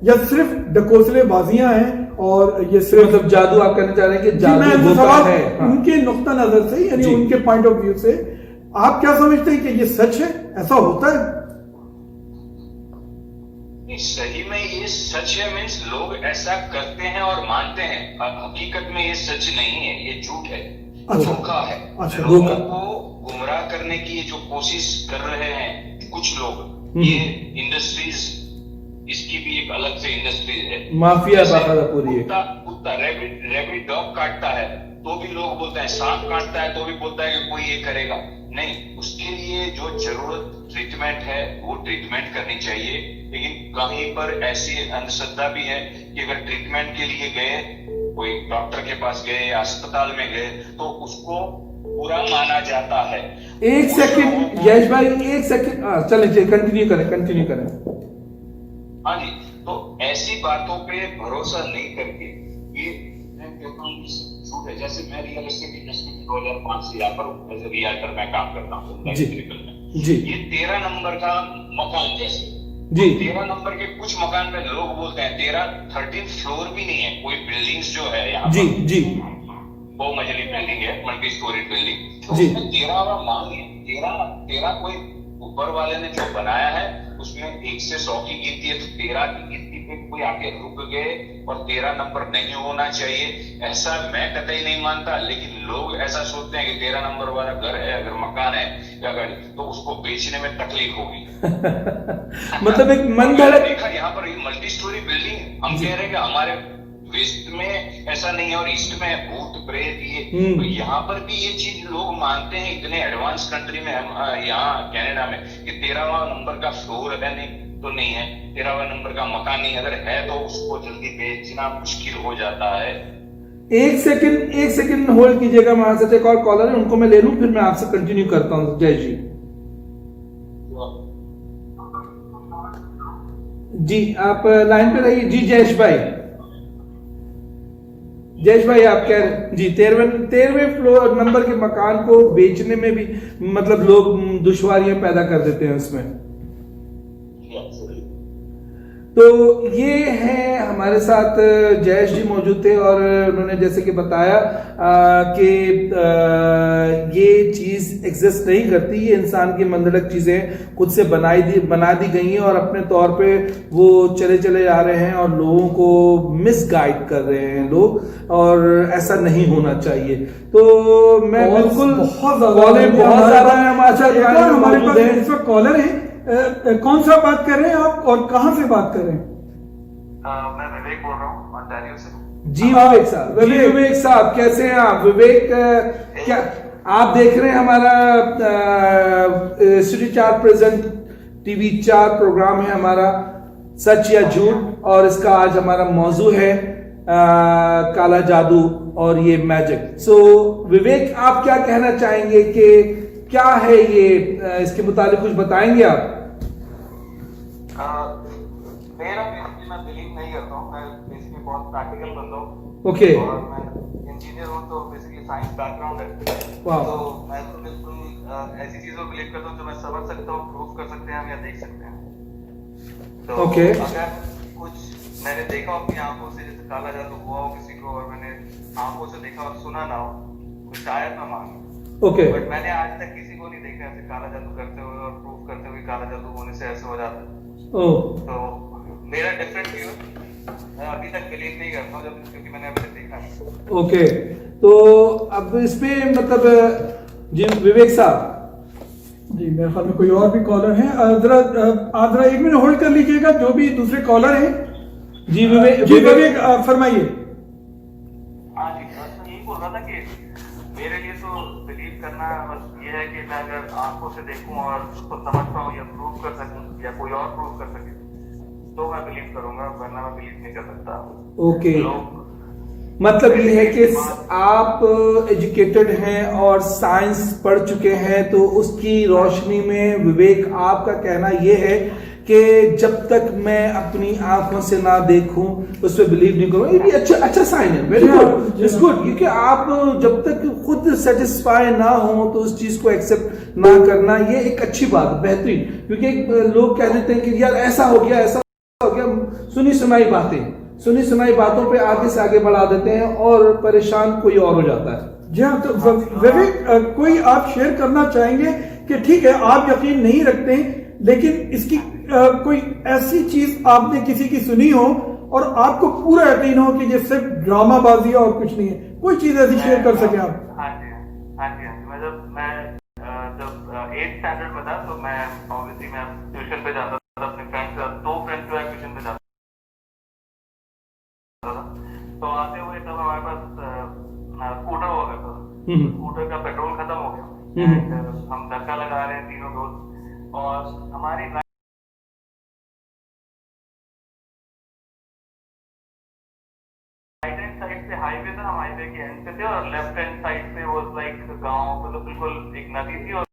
या सिर्फ डकोसले बाजियां हैं, और ये सिर्फ मतलब जादू आप कहना चाह रहे हैं कि जादू मैं होता सवाल है? हाँ। उनके नुक्ता नजर से, यानी उनके पॉइंट ऑफ व्यू से आप क्या समझते हैं कि ये सच है, ऐसा होता है? सही में ये सच है, मीन्स लोग ऐसा करते हैं और मानते हैं। हकीकत में ये सच नहीं है, ये झूठ है, धोखा है। लोगों को गुमराह करने की ये जो कोशिश कर रहे हैं कुछ लोग, ये इंडस्ट्रीज, इसकी भी एक अलग से इंडस्ट्रीज है, माफिया पूरी है। कुत्ता रैबिट डॉग काटता है तो भी लोग बोलते हैं, सांप काटता है तो भी बोलता है कि कोई ये करेगा नहीं। उसके लिए जो जरूरत ट्रीटमेंट है वो ट्रीटमेंट करनी चाहिए, लेकिन कहीं पर ऐसी अंधश्रद्धा भी है कि अगर ट्रीटमेंट के लिए गए, कोई डॉक्टर के पास गए या अस्पताल में गए, तो उसको बुरा माना जाता है। एक सेकंड यश भाई, एक सेकंड, चलिए कंटिन्यू करें। हाँ जी, तो ऐसी बातों पे भरोसा नहीं करके, ये मैं कहता हूँ झूठ है। जैसे मैं रियल एस्टेट इंडस्ट्री में 2005 से यहाँ पर एज ए रियल्टर मैं काम करता हूँ जी। ये 13 नंबर का मकान, जैसे जी 13 नंबर के कुछ मकान में लोग बोलते हैं 13 फ्लोर भी नहीं है, कोई बिल्डिंग्स जो है यहाँ जी। बहु मंजिली बिल्डिंग है, मल्टी स्टोरी बिल्डिंग। जी। उसमें 13वां मांग है, 13 कोई ऊपर वाले ने जो बनाया है उसमें 1 से 100 की गिनती है, तो 13 की गिनती पे कोई आके रुक गए और 13 नंबर नहीं होना चाहिए, ऐसा मैं कतई नहीं मानता। लेकिन लोग ऐसा सोचते हैं कि 13 नंबर वाला घर है, अगर मकान है या गाड़ी, तो उसको बेचने में तकलीफ होगी। मतलब एक मन धड़क। देखा यहाँ पर ये मल्टी स्टोरी बिल्डिंग, हम कह रहे हैं कि हमारे वेस्ट में ऐसा नहीं है और ईस्ट में भूत प्रेत ये, तो यहाँ पर भी ये चीज लोग मानते हैं। इतने एडवांस कंट्री में हम यहाँ कनाडा में कि 13वां नंबर का फ्लोर है, नहीं तो नहीं है, 13वां नंबर का मकान नहीं, अगर है तो उसको जल्दी बेचना मुश्किल हो जाता है। एक सेकंड होल्ड कीजिएगा, वहां से एक और कॉलर है, उनको मैं ले लूं, फिर मैं आपसे कंटिन्यू करता हूं। जय जी। जी आप लाइन पे रहिए। जी जयेश भाई, आप कह रहे जी 13वें फ्लोर नंबर के मकान को बेचने में भी मतलब लोग दुश्वारियां पैदा कर देते हैं उसमें। तो ये है हमारे साथ जयेश जी मौजूद थे और उन्होंने जैसे कि बताया कि ये चीज एग्जिस्ट नहीं करती, ये इंसान की मंदड़क चीजें खुद से बना दी गई हैं और अपने तौर पे वो चले जा रहे हैं और लोगों को मिसगाइड कर रहे हैं लोग, और ऐसा नहीं होना चाहिए। तो मैं बिल्कुल बहुत ज्यादा है हमारे पास इस वक्त कॉलर है। कौन सा बात कर रहे हैं आप और कहां से बात कर रहे हैं? मैं विवेक बोल रहा हूँ ऑन्टारियो से। जी विवेक साहब कैसे हैं आप? विवेक क्या आप देख रहे हैं हमारा स्टूडियो 4 प्रेजेंट टीवी 4 प्रोग्राम है हमारा सच या झूठ, और इसका आज हमारा मौजू है काला जादू और ये मैजिक। सो विवेक आप क्या कहना चाहेंगे कि क्या है ये, इसके मुताबिक कुछ बताएंगे आप? मेरा बेसिकली मैं बिलीव नहीं करता हूँ, मैं बेसिकली बहुत प्रैक्टिकल बंदा हूँ। ओके। और मैं इंजीनियर हूँ, तो बेसिकली साइंस बैकग्राउंड है। तो मैं तो बिल्कुल ऐसी चीजों को बिलीव करता हूँ जो मैं समझ सकता हूँ, प्रूव कर सकते हैं हम या देख सकते हैं। तो अगर कुछ मैंने देखा हो अपनी आंखों से, जैसे काला जादू हुआ हो किसी को और मैंने आंखों से देखा और सुना ना हो, तो शायद मैं मानूं। बट मैंने आज तक किसी को नहीं देखा ऐसे काला जादू करते हुए और प्रूव करते हुए काला जादू होने से ऐसे हो जाता है। तो मेरा डिफरेंट व्यू है, मैं अभी तक बिलीव नहीं करता हूँ क्योंकि मैंने अभी तक देखा नहीं। ओके, तो अब इस पे मतलब जी विवेक साहब। जी मेरे ख्याल में कोई और भी कॉलर हैं, जरा आप जरा 1 मिनट होल्ड कर लीजिएगा, जो भी दूसरे कॉलर हैं। जी विवेक फरमाइए। हाँ जी, मैं यही बोल रहा था कि मेरे लिए तो बिलीव करना बस ये है कि मैं अगर आंखों से देखूं और उसको समझ पाऊं या प्रूव कर सकूं या कोई और प्रूव कर सके तो मैं बिलीव करूंगा, वरना मैं बिलीव नहीं कर सकता। ओके, मतलब ये है कि आप एजुकेटेड हैं और साइंस पढ़ चुके हैं, तो उसकी रोशनी में विवेक आपका कहना ये है कि जब तक मैं अपनी आंखों से ना देखूं उस पर बिलीव नहीं करूं। ये भी अच्छा साइन है, वेरी गुड, इट्स गुड, क्योंकि आप जब तक खुद सेटिस्फाई ना हो तो उस चीज को एक्सेप्ट ना करना, ये एक अच्छी बात, बेहतरीन। क्योंकि लोग कह देते हैं कि यार ऐसा हो गया, सुनी सुनाई बातों पे आगे से आगे बढ़ा देते हैं और परेशान कोई और हो जाता है। जी हाँ, तो विवेक कोई आप शेयर करना चाहेंगे कि ठीक है आप यकीन नहीं रखते लेकिन इसकी कोई ऐसी चीज आपने किसी की सुनी हो और आपको पूरा यकीन हो कि ये सिर्फ ड्रामाबाजी है और कुछ नहीं है, कोई चीज ऐसी शेयर कर सके आप? हाँ जी, मैं जब 8th स्टैंडर्ड में था तो मैं ऑब्वियसली मैं ट्यूशन पे जाता था अपने फ्रेंड्स के साथ, 2 फ्रेंड्स जो है ट्यूशन पे जाता था। तो आते हुए तब हमारे पास स्कूटर हुआ करता था, स्कूटर का पेट्रोल खत्म हो गया, हम धक्का लगा रहे हैं तीनों दोस्त, और हमारी राइट हैंड साइड से हाईवे था, हम हाईवे के एंड पे थे, और लेफ्ट हैंड साइड पे वो लाइक गांव, मतलब बिल्कुल एक नदी थी और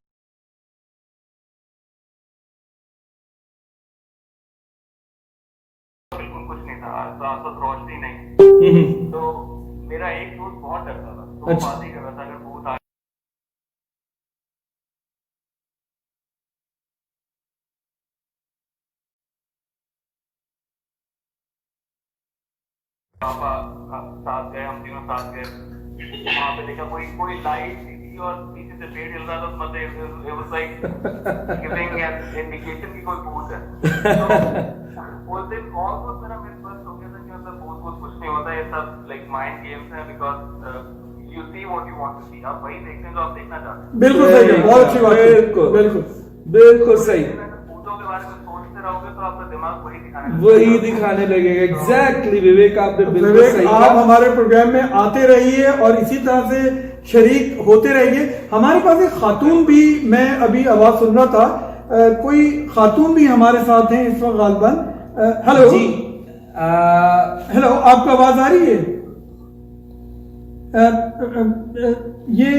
बिल्कुल कुछ नहीं था, आसपास रोशनी नहीं। तो मेरा एक दोस्त बहुत डरता था, तो बात ही कर रहा था अगर भूत आ पापा साथ गए, हम तीनों साथ गए, वहाँ पे देखा कोई लाइट थी और पीछे से पेड़ हिल रहा था, मतलब it was like giving an indication कि कोई भूत है। तो उस दिन almost मेरा मिसबर्स्ट हो गया था कि मतलब भूत कुछ नहीं होता, ये सब like mind games है, because you see what you want to see। आप वही देखते हैं जो आप देखना चाहते हैं। बिल्कुल सही है, बहुत अच्छी बात है। बिल्कुल बिल्कुल बिल्कुल सही। भूतों के बारे में सोचते रहोगे तो आपका दिमाग वही दिखाने लगेगा। एग्जैक्टली विवेक, आपने बिल्कुल विवेक, सही आप कहा। हमारे प्रोग्राम में आते रहिए और इसी तरह से शरीक होते रहिए। हमारे पास एक खातून भी, मैं अभी आवाज सुन रहा था, कोई खातून भी हमारे साथ हैं इस वक्त गालिबन। हेलो जी, हेलो, आपको आवाज आ रही है? ये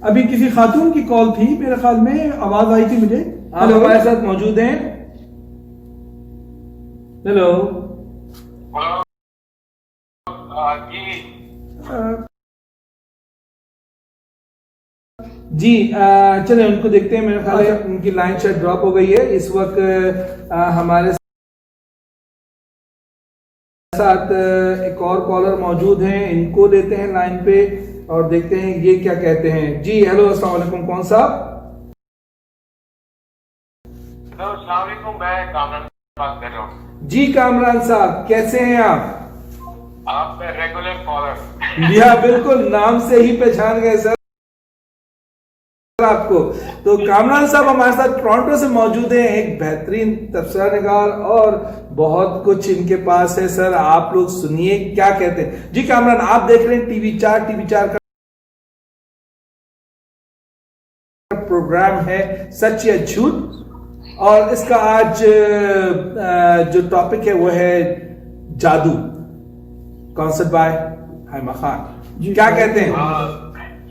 अभी किसी खातून की कॉल थी, मेरे ख्याल में आवाज आई थी मुझे। आप हमारे साथ मौजूद हैं? हेलो जी, चलिए उनको देखते हैं। मेरे ख्याल है उनकी लाइन शायद ड्रॉप हो गई है। इस वक्त हमारे साथ एक और कॉलर मौजूद हैं, इनको लेते हैं लाइन पे और देखते हैं ये क्या कहते हैं। जी हेलो, अस्सलाम वालेकुम, कौन साहब? हेलो, अस्सलाम वालेकुम, मैं कामरान बात कर रहा हूँ। जी कामरान साहब, कैसे हैं आप? Regular collar. जी हाँ, बिल्कुल, नाम से ही पहचान गए सर आपको। तो कामरान साहब हमारे साथ टोरंटो से मौजूद हैं, एक बेहतरीन तबसरा निगार और बहुत कुछ इनके पास है। सर आप लोग सुनिए क्या कहते हैं। जी कामरान, आप देख रहे हैं टीवी4 का प्रोग्राम है सच या झूठ, और इसका आज जो टॉपिक है वो है जादू, कॉन्सेप्ट बाय हाइमा खान। क्या कहते हैं?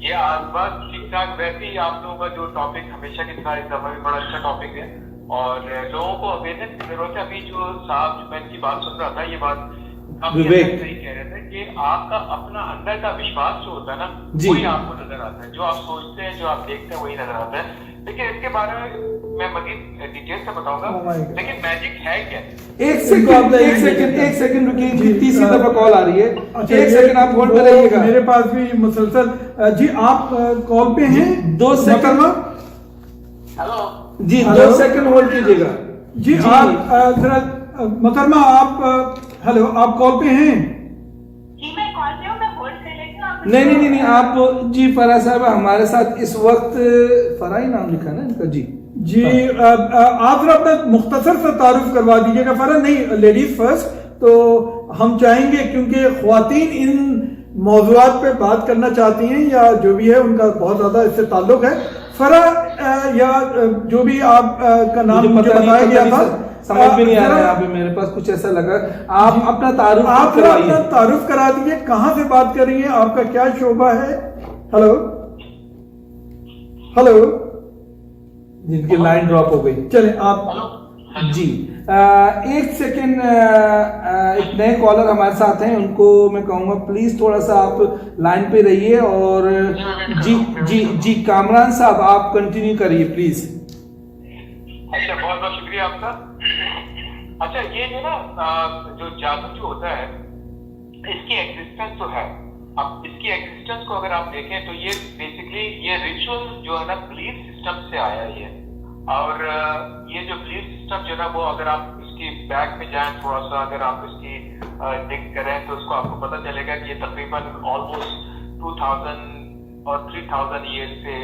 ये बस ठीक ठाक। वैसे ही आप लोगों का जो टॉपिक हमेशा की तरह इस दफा भी बड़ा अच्छा टॉपिक है और लोगों को अवेयरनेस की जरूरत है। अभी जो साहब, मैं इनकी बात सुन रहा था, ये बात विवेक सही कह रहे थे कि आपका अपना अंदर का विश्वास जो होता है ना, वही आपको नजर आता है। जो आप सोचते हैं, जो आप देखते हैं, वही नजर आता है। लेकिन इसके बारे में मैं मजीद डिटेल से बताऊंगा। लेकिन मैजिक है क्या? एक सेकंड रुकिए, तीसरी दफा कॉल आ रही है। एक सेकंड आप होल्ड पे रहिएगा। मेरे पास भी मुसलसल। जी आप कॉल पे हैं? 2 सेकंड। हेलो जी, 2 सेकंड होल्ड कीजिएगा। जी आप जरा मोहतरमा, आप हेलो, आप कॉल पे हैं? जी मैं कॉल पे हूँ, मैं होल्ड कर लेती हूँ। आप नहीं, आप जी फराह साहब हमारे साथ इस वक्त, फराह ही नाम लिखा ना इनका। जी आप जरा अपना मुख्तसर सा तारुफ करवा दीजिएगा। फराह नहीं, लेडीज फर्स्ट। तो हम चाहेंगे, क्योंकि ख्वातीन इन मौजूआत पे बात करना चाहती हैं या जो भी है, उनका बहुत ज्यादा इससे ताल्लुक है। फराह या जो भी आप का नाम मुझे बताया गया था, समझ में नहीं आ रहा है। अभी मेरे पास कुछ ऐसा लगा। आप अपना तारुफ करा दीजिए, कहाँ से बात कर रही हैं, आपका क्या शोबा है? हेलो, जिनकी लाइन ड्रॉप हो गई। चले आप। जी एक सेकेंड, एक नए कॉलर हमारे साथ हैं, उनको मैं कहूंगा प्लीज थोड़ा सा आप लाइन पे रहिए। और जी कामरान साहब, आप कंटिन्यू करिए प्लीज। अच्छा, बहुत बहुत शुक्रिया आपका। अच्छा, ये जो ना जो जादू जो होता है, इसकी एग्जिस्टेंस तो है। अब इसकी एग्जिस्टेंस को अगर आप देखें तो ये बेसिकली ये रिचुअल जो है ना, बिलीफ सिस्टम से आया है ये। और ये जो बिलीफ सिस्टम जो है ना, वो अगर आप इसकी बैक में जाएं थोड़ा सा, अगर आप इसकी डिग करें तो उसको आपको पता चलेगा कि ये तकरीबन ऑलमोस्ट 2000 और 3000 ईयर से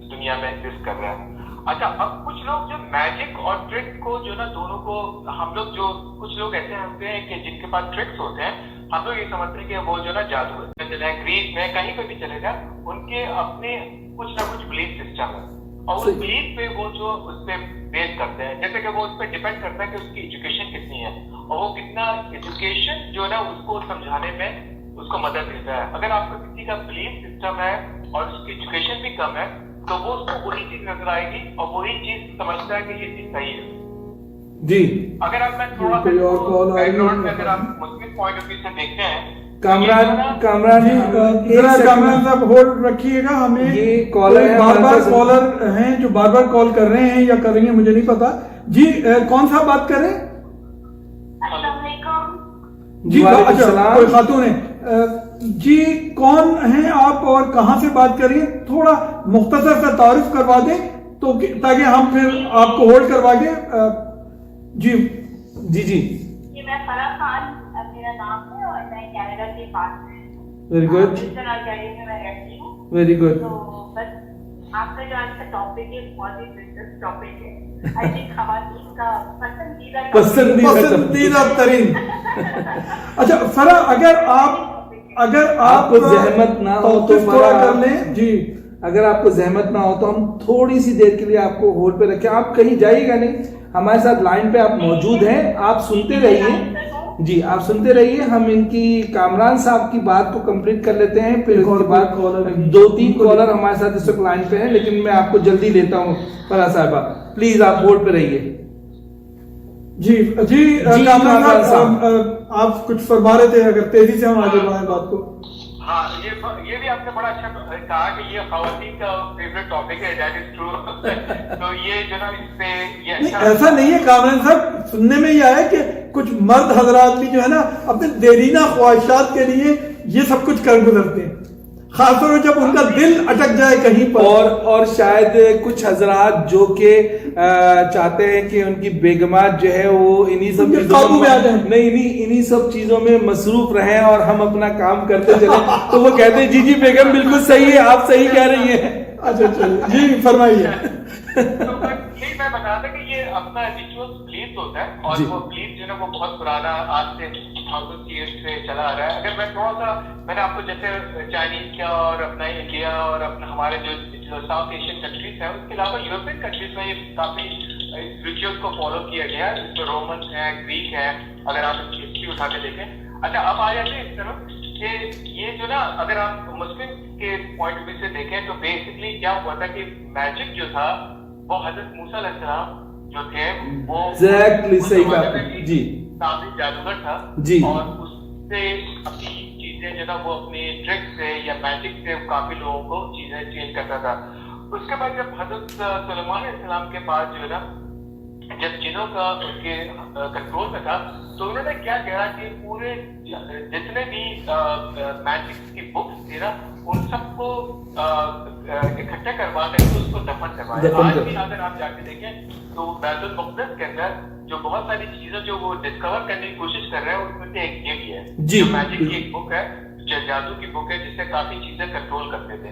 दुनिया में एग्जिस्ट कर रहा है। अच्छा, अब कुछ लोग जो मैजिक और ट्रिक को जो ना, दोनों को हम लोग, जो कुछ लोग ऐसे होते हैं कि जिनके पास ट्रिक्स होते हैं, हम लोग ये समझते हैं कि वो जो ना जादू है। चले ग्रीस में कहीं पे भी चले जाए, उनके अपने कुछ ना कुछ बिलीफ सिस्टम है और उस बिलीफ पे वो जो उस पर बेस करते हैं। जैसे कि वो उस पर डिपेंड करता है कि उसकी एजुकेशन कितनी है और वो कितना एजुकेशन जो है ना उसको समझाने में उसको मदद देता है। अगर आपको किसी का बिलीफ सिस्टम है और उसकी एजुकेशन भी कम है, तो वो उसको वही चीज नजर आएगी और वही चीज समझता है कि ये चीज सही है। जी अगर आप, मैं थोड़ा सा बैकग्राउंड में अगर आप मुस्लिम पॉइंट ऑफ व्यू से देखते हैं, कामरान साहब होल्ड रखिएगा। हमें ये कॉलर बार कॉलर हैं जो बार कॉल कर रहे हैं या कर रही हैं, मुझे नहीं पता। जी कौन सा बात कर रहे हैं? अस्सलाम वालेकुम। जी अच्छा, कोई खातून है। जी कौन हैं आप और कहाँ से बात कर रही हैं, थोड़ा मुख्तसर सा तारुफ करवा दें तो ताकि हम फिर आपको होल्ड करवा के जी जी जी ये मैं फराह खान मेरा नाम है और मैं कनाडा के पास में वेरी गुड ऑस्ट्रेलिया में मैं रहती हूँ। Very good. तो बस आपका जो आज का टॉपिक है बहुत ही दिलचस्प टॉपिक है। आई थिंक खवातीन का पसंदीदा तरीन। अच्छा फराह, अगर आपको जहमत ना हो तो थोड़ा कर लें जी। अगर आपको जहमत ना हो तो हम थोड़ी सी देर के लिए आपको होल्ड पे रखें। आप कहीं जाइएगा नहीं, हमारे साथ लाइन पे आप मौजूद हैं, आप सुनते रहिए जी, आप सुनते रहिए। हम इनकी कामरान साहब की बात को कंप्लीट कर लेते हैं, फिर उसके बाद 2-3 कॉलर हमारे साथ इस वक्त लाइन पे हैं, लेकिन मैं आपको जल्दी लेता हूँ। फराह साहिबा प्लीज आप होल्ड पे रहिए। जी जी कामरान साहब आप कुछ फरमा रहे थे, अगर तेजी से हम आगे बढ़ाएं बात को। हाँ, ये भी आपने बड़ा अच्छा कहा कि ये खवातीन का फेवरेट टॉपिक है, दैट इज ट्रू। तो ये जो ना इससे ये अच्छा ऐसा नहीं है कामरान साहब, सुनने में ये आया कि कुछ मर्द हजरात भी जो है ना अपने देरीना ख्वाहिशात के लिए ये सब कुछ कर गुजरते हैं, खासतौर पर जब उनका दिल अटक जाए कहीं पर। और शायद कुछ हजरात जो के चाहते हैं कि उनकी बेगमात जो है वो इन्हीं सब काबू में आ जाए, नहीं इन्हीं सब चीजों में मसरूफ रहें और हम अपना काम करते चले। तो वो कहते हैं जी जी बेगम बिल्कुल सही है, आप सही कह रही हैं। अच्छा जी फरमाइए। तो यही मैं बता था कि ये अपना रिचुअल बिलीफ होता है और वो बिलीफ जो है वो बहुत पुराना, आज से 1000 ईयर्स से चला आ रहा है। अगर मैं थोड़ा सा, मैंने आपको जैसे चाइनीज का और अपना इंडिया और अपना हमारे जो साउथ एशियन कंट्रीज है, उसके अलावा यूरोपियन कंट्रीज में ये काफी रिचुअल्स को फॉलो किया गया है, जिसमें रोमन है, ग्रीक है, अगर आप इसकी हिस्ट्री उठा के देखें। अच्छा, अब आ जाते हैं इस तरफ कि ये जो ना, अगर आप मुस्लिम के पॉइंट ऑफ व्यू से देखें तो बेसिकली क्या हुआ था कि मैजिक जो था वो हजरत मूसा अलैहिस्सलाम जो थे वो एग्जैक्टली सही कहा जी, काफी जादूगर था जी, और उससे अपनी चीजें जो ना वो अपने ट्रिक से या मैजिक से काफी लोगों को चीजें चेंज करता था। उसके बाद जब हजरत सुलेमान अलैहिस्सलाम के पास जो है ना, जब जिनों का उनके कंट्रोल में था, तो उन्होंने क्या किया कि पूरे जितने भी मैजिक की बुक्स थी ना, उन सबको इकट्ठा करवा करके उसको दफन करवाया। आज भी अगर आप जाके देखें तो बैतुल मुक़द्दस के अंदर जो बहुत सारी चीजें जो वो डिस्कवर करने की कोशिश कर रहे हैं, उसमें से एक ये भी है जो मैजिक की एक बुक है, जादू की बुक है, जिससे काफी चीजें कंट्रोल करते थे।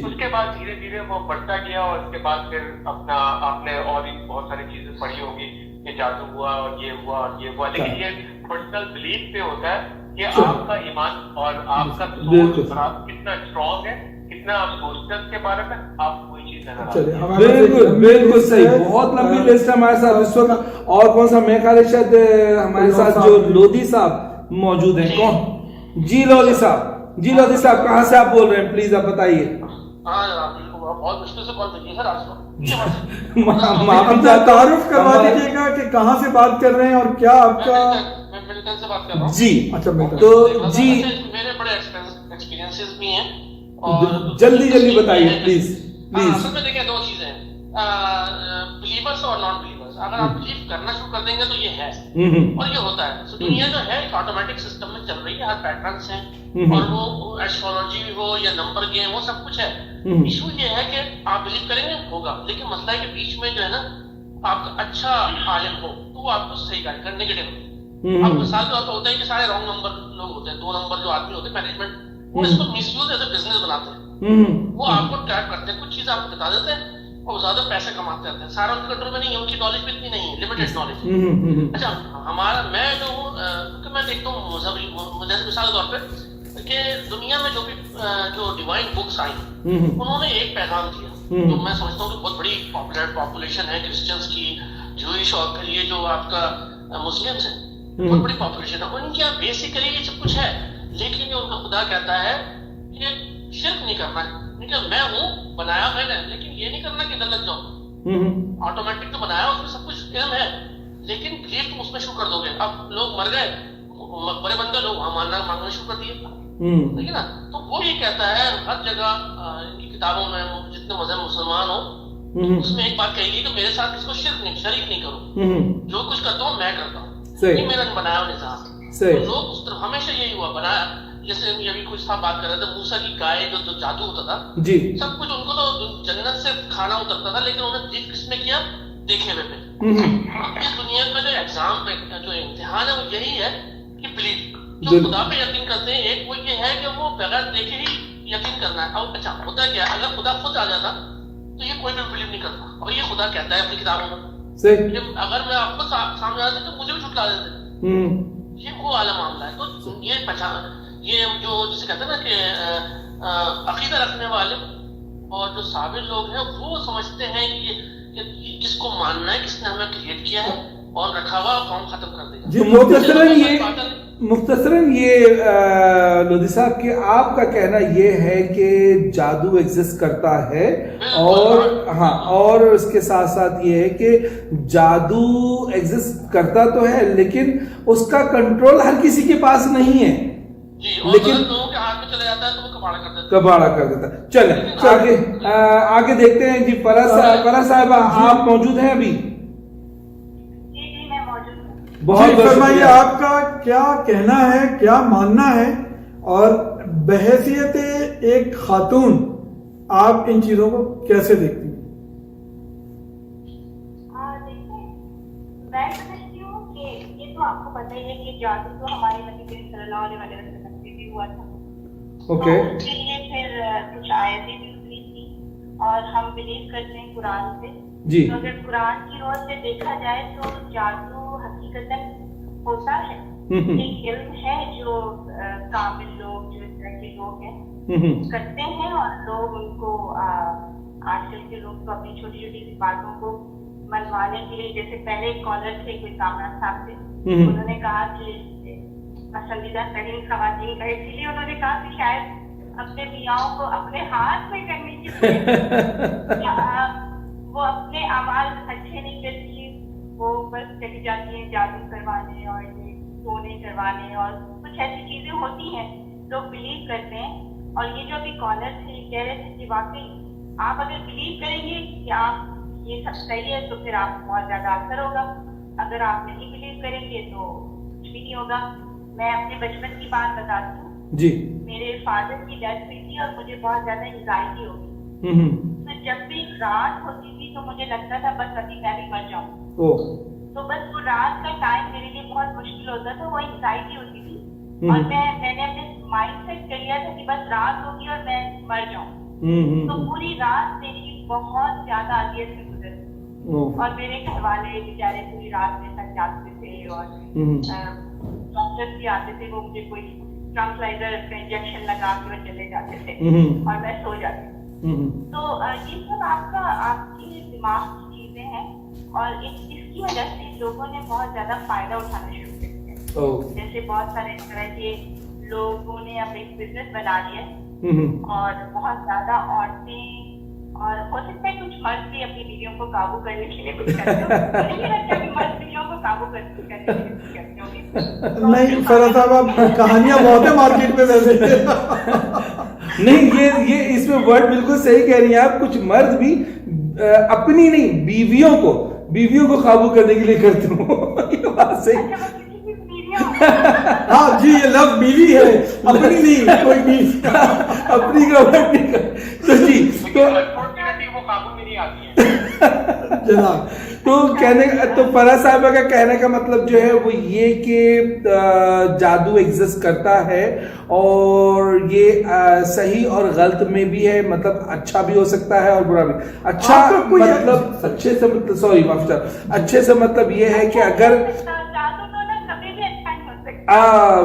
उसके बाद धीरे धीरे वो बढ़ता गया और उसके बाद फिर अपना आपने और भी बहुत सारी चीजें पढ़ी होंगी कि जादू हुआ और ये हुआ और ये हुआ, लेकिन ये पर्सनल बिलीफ पे होता है कि आपका ईमान और आपका सोच और आप कितना स्ट्रॉन्ग है, कितना आप सोचते हैं उसके बारे में, आपको कोई चीज नजर आती है। बिल्कुल सही। बहुत लंबी लिस्ट है हमारे साथ इस वक्त। और कौन सा, मैं ख्याल शायद हमारे साथ जो लोधी साहब मौजूद हैं। कौन जी? लोधी साहब कहाँ से आप बोल रहे हैं, प्लीज आप बताइए। बहुत मुश्किल से कॉल करिए सर आज तो। तारुफ करवा दीजिएगा कि कहाँ से बात कर रहे हैं और क्या आपका। मैं मिल्टन से बात कर रहा हूँ जी। अच्छा तो जी मेरे बड़े एक्सपीरियंसेस भी हैं और जल्दी बताइए प्लीज। असल में देखिए दो चीजें हैं, बिलीवर्स और नॉन बिलीवर्स। अगर आप बिलीव करना शुरू कर देंगे तो ये है और ये होता है। तो दुनिया जो है एक ऑटोमेटिक सिस्टम में चल रही है, हर पैटर्न्स हैं और वो एस्ट्रोलॉजी हो या नंबर गेम हो, सब कुछ है। इशू ये है कि आप बिलीव करेंगे होगा, लेकिन मसला है कि बीच में जो है ना आपका अच्छा आलिम हो तो वो आपको सही गाइड कर, नेगेटिव। अब मिसाल के तौर पर होता है कि सारे रॉन्ग नंबर लोग होते हैं, 2 नंबर जो आदमी होते हैं मैनेजमेंट, वो इसको मिसयूज एज ए बिजनेस बनाते हैं। वो आपको ट्रैप करते हैं, कुछ चीज आपको बता देते हैं और ज्यादा पैसे कमाते रहते हैं। सारा उनके कंट्रोल में नहीं है, उनकी नॉलेज भी इतनी नहीं है, लिमिटेड नॉलेज। अच्छा, हमारा मैं जो हूँ, क्योंकि मैं देखता हूँ जैसे मिसाल के तौर पर कि दुनिया में जो भी जो डिवाइन बुक्स आई, उन्होंने एक पैगाम दिया तो मैं समझता हूँ कि बहुत बड़ी पॉपुलेशन है क्रिश्चियंस की, जूइश और ये जो आपका मुस्लिम्स है, बहुत बड़ी पॉपुलेशन है। उनके यहाँ बेसिकली ये सब कुछ है, लेकिन उनका खुदा कहता है कि शिर्क नहीं करना है। मैं हूँ, बनाया मैंने, लेकिन ये नहीं करना कि इधर लग जाओ। ऑटोमेटिक तो बनाया, उसमें सब कुछ इल्म है, लेकिन बिलीफ तुम उसमें शुरू कर दोगे। अब लोग मर गए, बड़े बंदे लोग मांगना शुरू कर दिए, ठीक है ना। तो वो ये कहता है हर जगह इनकी किताबों में, जितने मजहब मुसलमान हो, उसमें एक बात कही कि मेरे साथ इसको शरीक नहीं करो, जो कुछ करता हूँ मैं करता हूँ, ये मेरा बनाया निजाम। तो लोग उस तरफ हमेशा यही हुआ, बनाया, जैसे अभी कुछ साहब बात कर रहे थे मूसा की गाय जो जादू होता था जी, सब कुछ उनको तो जन्नत से खाना उतरता था, लेकिन उन्हें बिलीव किसमें किया? देखे हुए पे। इस दुनिया का जो एग्जाम पे जो इम्तिहान है वो यही है कि बिलीव जो खुदा पे यकीन करते हैं, एक वो ये है कि वो बगैर देखे ही यकीन करना है। और अच्छा होता क्या है, अगर खुदा खुद आ जाता तो ये कोई भी बिलीव नहीं करता, और ये खुदा कहता है अपनी किताबों में कि अगर मैं आपको सामने आता तो मुझे भी छुटला देते। ये वो वाला मामला है। तो ये पहचान, ये जो जिसे कहते हैं ना कि अकीदा रखने वाले और जो साबिर लोग हैं वो समझते हैं कि किसको मानना है, किसने हमें क्रिएट किया है, कौन रखा हुआ, कौन खत्म कर देगा। तो मुख्तसरन ये लोधी साहब कि आपका कहना ये है कि जादू एग्जिस्ट करता है, और हाँ, और इसके साथ साथ ये है कि जादू एग्जिस्ट करता तो है लेकिन उसका कंट्रोल हर किसी के पास नहीं है जी, और लेकिन लोगों के हाथ में चले जाता है तो वो कबाड़ा कर देता है। चले आगे देखते हैं जी। फराह साहब आप मौजूद हैं अभी? बहुत फरमाइए, आपका क्या कहना है, क्या मानना है, और बहैसियत एक खातून आप इन चीजों को कैसे देखती हैं? देखिए, मैं समझती हूँ कि ये तो आपको पता ही है कि जादू तो हमारे नबी सल्लल्लाहु अलैहि वसल्लम से भी हुआ था। ओके। तो उसके लिए फिर कुछ आयतें भी उतरी थी, और हम बिलीव करते हैं कुरान से जी। तो अगर कुरान की ओर से देखा जाए तो जादू हकीकतन होता है, एक इल्म है जो कामिल लोग, जो इस तरह के लोग हैं करते हैं, और लोग उनको आजकल के लोग तो अपनी छोटी छोटी बातों को मनवाने के लिए, जैसे पहले एक कॉलर थे कोई कामरान साहब थे, उन्होंने कहा कि पसंदीदा तरीन खवातीन का, इसीलिए उन्होंने कहा कि शायद अपने मियाओं को अपने हाथ में करने की वो अपने अमाल अच्छे नहीं करती, वो बस चली जाती है जादू करवाने और ये सोने करवाने और कुछ ऐसी चीजें होती हैं, लोग बिलीव करते हैं। और ये जो अभी कॉलर थे कह रहे थे कि वाकई आप अगर बिलीव करेंगे कि आप ये सब सही है तो फिर आप बहुत ज्यादा असर होगा, अगर आप नहीं बिलीव करेंगे तो कुछ भी नहीं होगा। मैं अपने बचपन की बात बताती हूँ जी। मेरे फादर की डेथ हुई थी और मुझे बहुत ज्यादा एंजाइटी होगी, तो जब भी रात होती थी तो मुझे लगता था बस अभी मैं भी मर जाऊँ, तो बस वो रात का टाइम मेरे लिए बहुत मुश्किल होता था, वो एंजाइटी होती थी, और मैंने अपने माइंड सेट कर लिया था कि बस रात होगी और मैं मर जाऊँ। तो पूरी रात मेरी बहुत ज्यादा अजियत में गुजरी, और मेरे घर वाले बेचारे पूरी रात में तक जागते थे, और डॉक्टर भी आते थे, वो मुझे कोई ट्रांसलाइजर इंजेक्शन लगा के वो चले जाते थे, और मैं सो जाती थी। तो ये सब आपकी दिमाग की चीजें हैं, और इसकी वजह से लोगों ने बहुत ज्यादा फायदा उठाना शुरू कर दिया। जैसे बहुत सारे इस तरह के लोगों ने अब एक बिजनेस बना लिया, और बहुत ज्यादा औरतें और हो सकता है कुछ मर्द भी अपनी बीवियों को काबू करने के लिए कुछ करते हो, मुझे लगता है कि मर्द बीवियों को काबू करने के लिए कुछ करते होंगे। नहीं फराह साहब, आप कहानियां बहुत है मार्केट में वैसे। नहीं, ये इसमें वर्ड बिल्कुल सही कह रही हैं आप। कुछ मर्द भी अपनी नहीं बीवियों को काबू करने के लिए करते हो। ये बात सही। हाँ जी, ये लव बीवी है, अपनी नहीं, कोई बीवी अपनी का वर्ड नहीं कर। तो जी, तो वो काबू में नहीं आती है जनाब। तो फराह साहबा का कहने का मतलब जो है वो ये कि जादू एग्जिस्ट करता है, और ये सही और गलत में भी है, मतलब अच्छा भी हो सकता है और बुरा भी। अच्छा मतलब अच्छे से मतलब सॉरी माफ चाह अच्छे से मतलब ये है कि अगर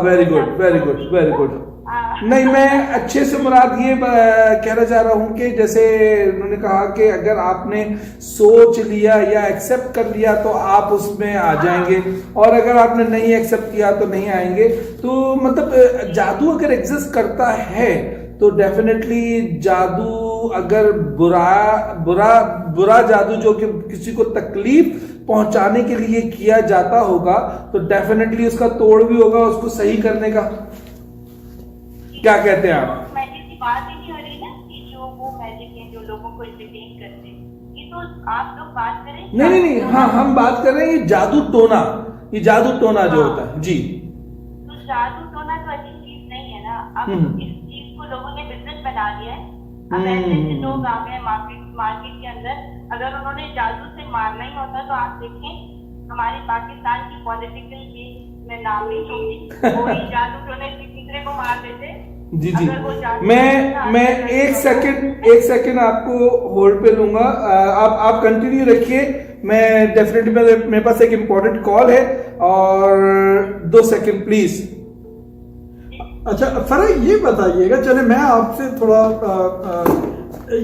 वेरी गुड। नहीं, मैं अच्छे से मुराद ये कहना चाह रहा हूँ कि जैसे उन्होंने कहा कि अगर आपने सोच लिया या एक्सेप्ट कर लिया तो आप उसमें आ जाएंगे, और अगर आपने नहीं एक्सेप्ट किया तो नहीं आएंगे। तो मतलब जादू अगर एग्जिस्ट करता है तो डेफिनेटली जादू अगर बुरा जादू जो कि किसी को तकलीफ पहुंचाने के लिए किया जाता होगा तो डेफिनेटली उसका तोड़ भी होगा उसको सही करने का। क्या कहते हैं आप? मैजिक की बात ही नहीं हो रही ना कि जो वो मैजिक है जो लोगों को एंटरटेन करते हैं, ये तो आप लोग बात करें। नहीं, हाँ हम बात कर रहे हैं ये जादू टोना जो होता है जी। तो जादू टोना तो अच्छी चीज नहीं है ना, अब इस चीज को लोगों ने बिजनेस बना लिया है। अब ऐसे ऐसे लोग आ गए मार्केट के अंदर, अगर उन्होंने जादू से मारना ही होता तो आप देखें हमारे पाकिस्तान की पॉलिटिकल केस में नाम नहीं होगी, कोई जादू टोने से दूसरे को मार देते। जी जी, मैं एक सेकंड आपको होल्ड पे लूंगा, आप कंटिन्यू रखिए। मैं डेफिनेटली, मेरे पास एक इम्पोर्टेंट कॉल है और 2 सेकंड प्लीज। अच्छा फरा, ये बताइएगा, चले मैं आपसे थोड़ा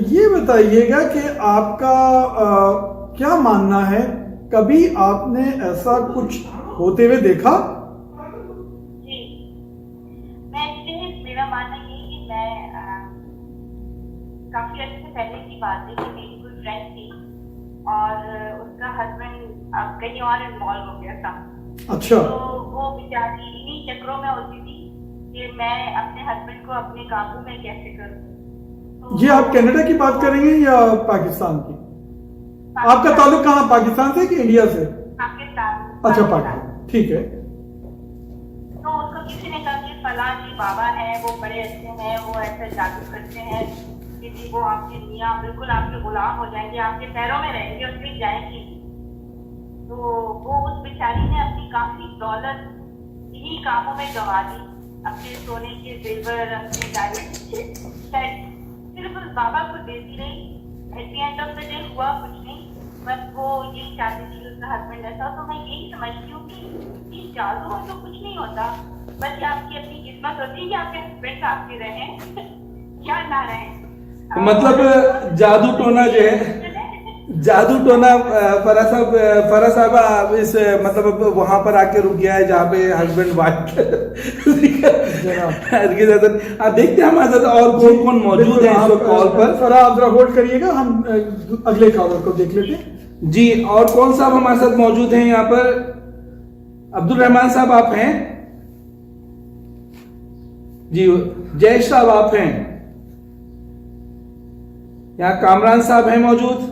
ये बताइएगा कि आपका क्या मानना है, कभी आपने ऐसा कुछ होते हुए देखा? जी, मेरा मानना ये है कि मैं काफी अर्से से पहले की बात है कि मेरी कोई फ्रेंड थी और उसका हस्बैंड कहीं और इन्वॉल्व हो गया था। अच्छा। तो वो बेचारी इन्हीं चक्रों में होती थी कि मैं अपने हस्बैंड को अपने काबू में कैसे करूं। तो ये आप कनाडा की बात करेंगे या पाकिस्तान की? आपका ताल्लुक कहाँ, पाकिस्तान से कि इंडिया से? पाकिस्तान। अच्छा, पाकिस्तान, ठीक है। तो उसको किसी ने कहा कि फलां जी बाबा हैं, वो बड़े अच्छे हैं, वो ऐसे जादू करते हैं कि जी वो आपके मियाँ बिल्कुल आपके गुलाम हो जाएंगे, आपके पैरों में रहेंगे और फिर जाएंगी। तो वो उस बेचारी ने अपनी काफी दौलत इन्हीं कामों में गंवा दी, अपने सोने के जेवर, अपने डायमंड के सेट सिर्फ उस बाबा को देती रही। At the end of the day हुआ कुछ नहीं, बस वो यही चाहती थी कि उसका हस्बैंड ऐसा। तो मैं यही समझती हूँ कि जादू हो तो कुछ नहीं होता, बस ये आपकी अपनी किस्मत होती है कि आपके हस्बैंड आपके रहें या ना रहें। मतलब जादू टोना जो है, जादू टोना फरा साहब इस मतलब वहां पर आके रुक गया है जहाँ पे हस्बैंड वाइफ देखते हैं हमारे साथ और कौन कौन मौजूद है इस कॉल पर। फरा आप जरा होल्ड करिएगा, हम अगले कॉलर को देख लेते हैं। जी, और कौन साहब हमारे साथ मौजूद हैं यहाँ पर? अब्दुल रहमान साहब आप हैं जी, जय साहब आप हैं यहाँ, कामरान साहब हैं मौजूद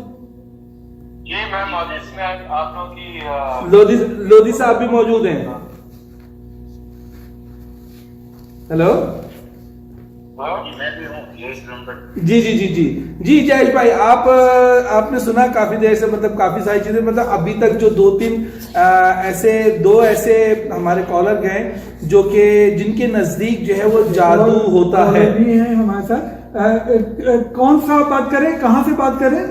जी, मैं मौजूद, इसमें आप लोगों की लोधी साहब भी मौजूद हैं। हेलो, मैं भी हूँ जी जी जी जी जी जयेश भाई, आपने सुना काफी देर से, मतलब काफी सारी चीजें, मतलब अभी तक जो 2-3 ऐसे हमारे कॉलर गए जो कि जिनके नजदीक जो है वो जादू होता है। भी है हमारे साथ। कौन सा बात करें, कहां से बात करें?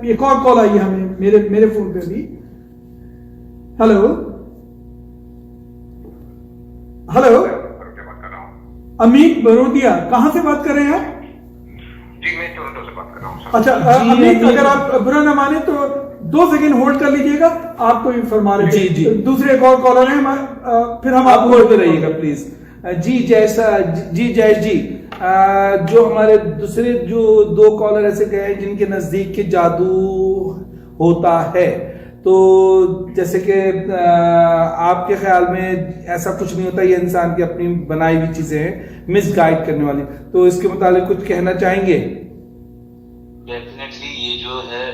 एक और कॉल आई है हमें मेरे फोन पे भी। हेलो हेलो, अमित बरोदिया, कहां से बात कर रहे हैं आप? जी, मैं टोरंटो से बात कर रहा हूँ। अच्छा अमित, अगर आप बुरा ना माने तो 2 सेकंड होल्ड कर लीजिएगा, आपको ही फरमा रहे जी जी, दूसरे एक और कॉलर है, फिर हम आप होल्ड पे रहिएगा प्लीज। जी जयेश जी, जो हमारे दूसरे जो 2 कॉलर ऐसे गए हैं जिनके नजदीक के जादू होता है, तो जैसे कि आपके ख्याल में ऐसा कुछ नहीं होता, ये इंसान की अपनी बनाई हुई चीजें हैं, मिसगाइड करने वाली, तो इसके मुताबिक कुछ कहना चाहेंगे? डेफिनेटली ये जो है,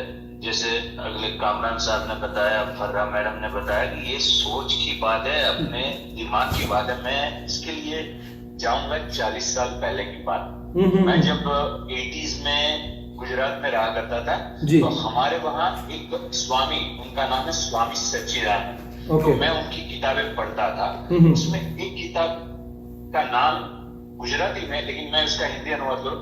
जैसे अगले कामरान साहब ने बताया, फर्रा मैडम ने बताया कि ये सोच की बात है, अपने दिमाग की बात है। मैं इसके लिए जाऊंगा 40 साल पहले की बात। मैं जब 80s में गुजरात में रहा करता था, तो हमारे वहाँ एक स्वामी, उनका नाम है स्वामी सच्चिदानंद, तो मैं उनकी किताबें पढ़ता था। उसमें एक किताब का नाम गुजराती में, लेकिन मैं उसका हिंदी अनुवाद करूं,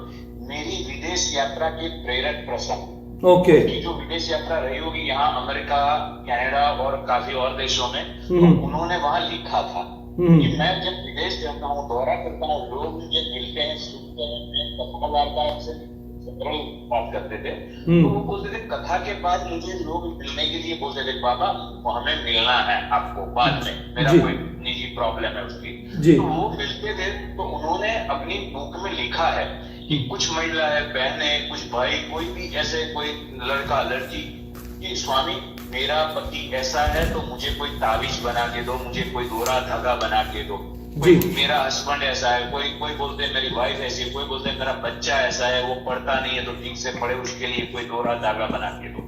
मेरी विदेश यात्रा के प्रेरक प्रसंग। उनकी जो विदेश यात्रा रही होगी यहाँ अमेरिका, कनाडा और काफी और देशों में, तो उन्होंने वहां लिखा था कि मैं जब विदेश जाता हूँ, दौरा करता हूँ, लोग मुझे मिलते हैं, सुनते हैं, मैं कथा वार्ता से सरल बात करते थे, तो वो बोलते थे कथा के बाद मुझे लोग मिलने के लिए बोलते थे, बाबा वो हमें मिलना है आपको बाद में, मेरा कोई निजी प्रॉब्लम है उसकी। तो वो मिलते थे, तो उन्होंने अपनी बुक में लिखा है कि कुछ महिला है, बहने, कुछ भाई, कोई भी ऐसे कोई लड़का लड़की कि स्वामी मेरा पति ऐसा है तो मुझे कोई ताबीज बना के दो, मुझे कोई दोहरा धागा बना के दो, कोई मेरा हस्बैंड ऐसा है, कोई बोलते हैं मेरी वाइफ ऐसी है, कोई बोलते हैं मेरा बच्चा ऐसा है, वो पढ़ता नहीं है तो ठीक से पढ़े, उसके लिए कोई दोहरा धागा बना के दो।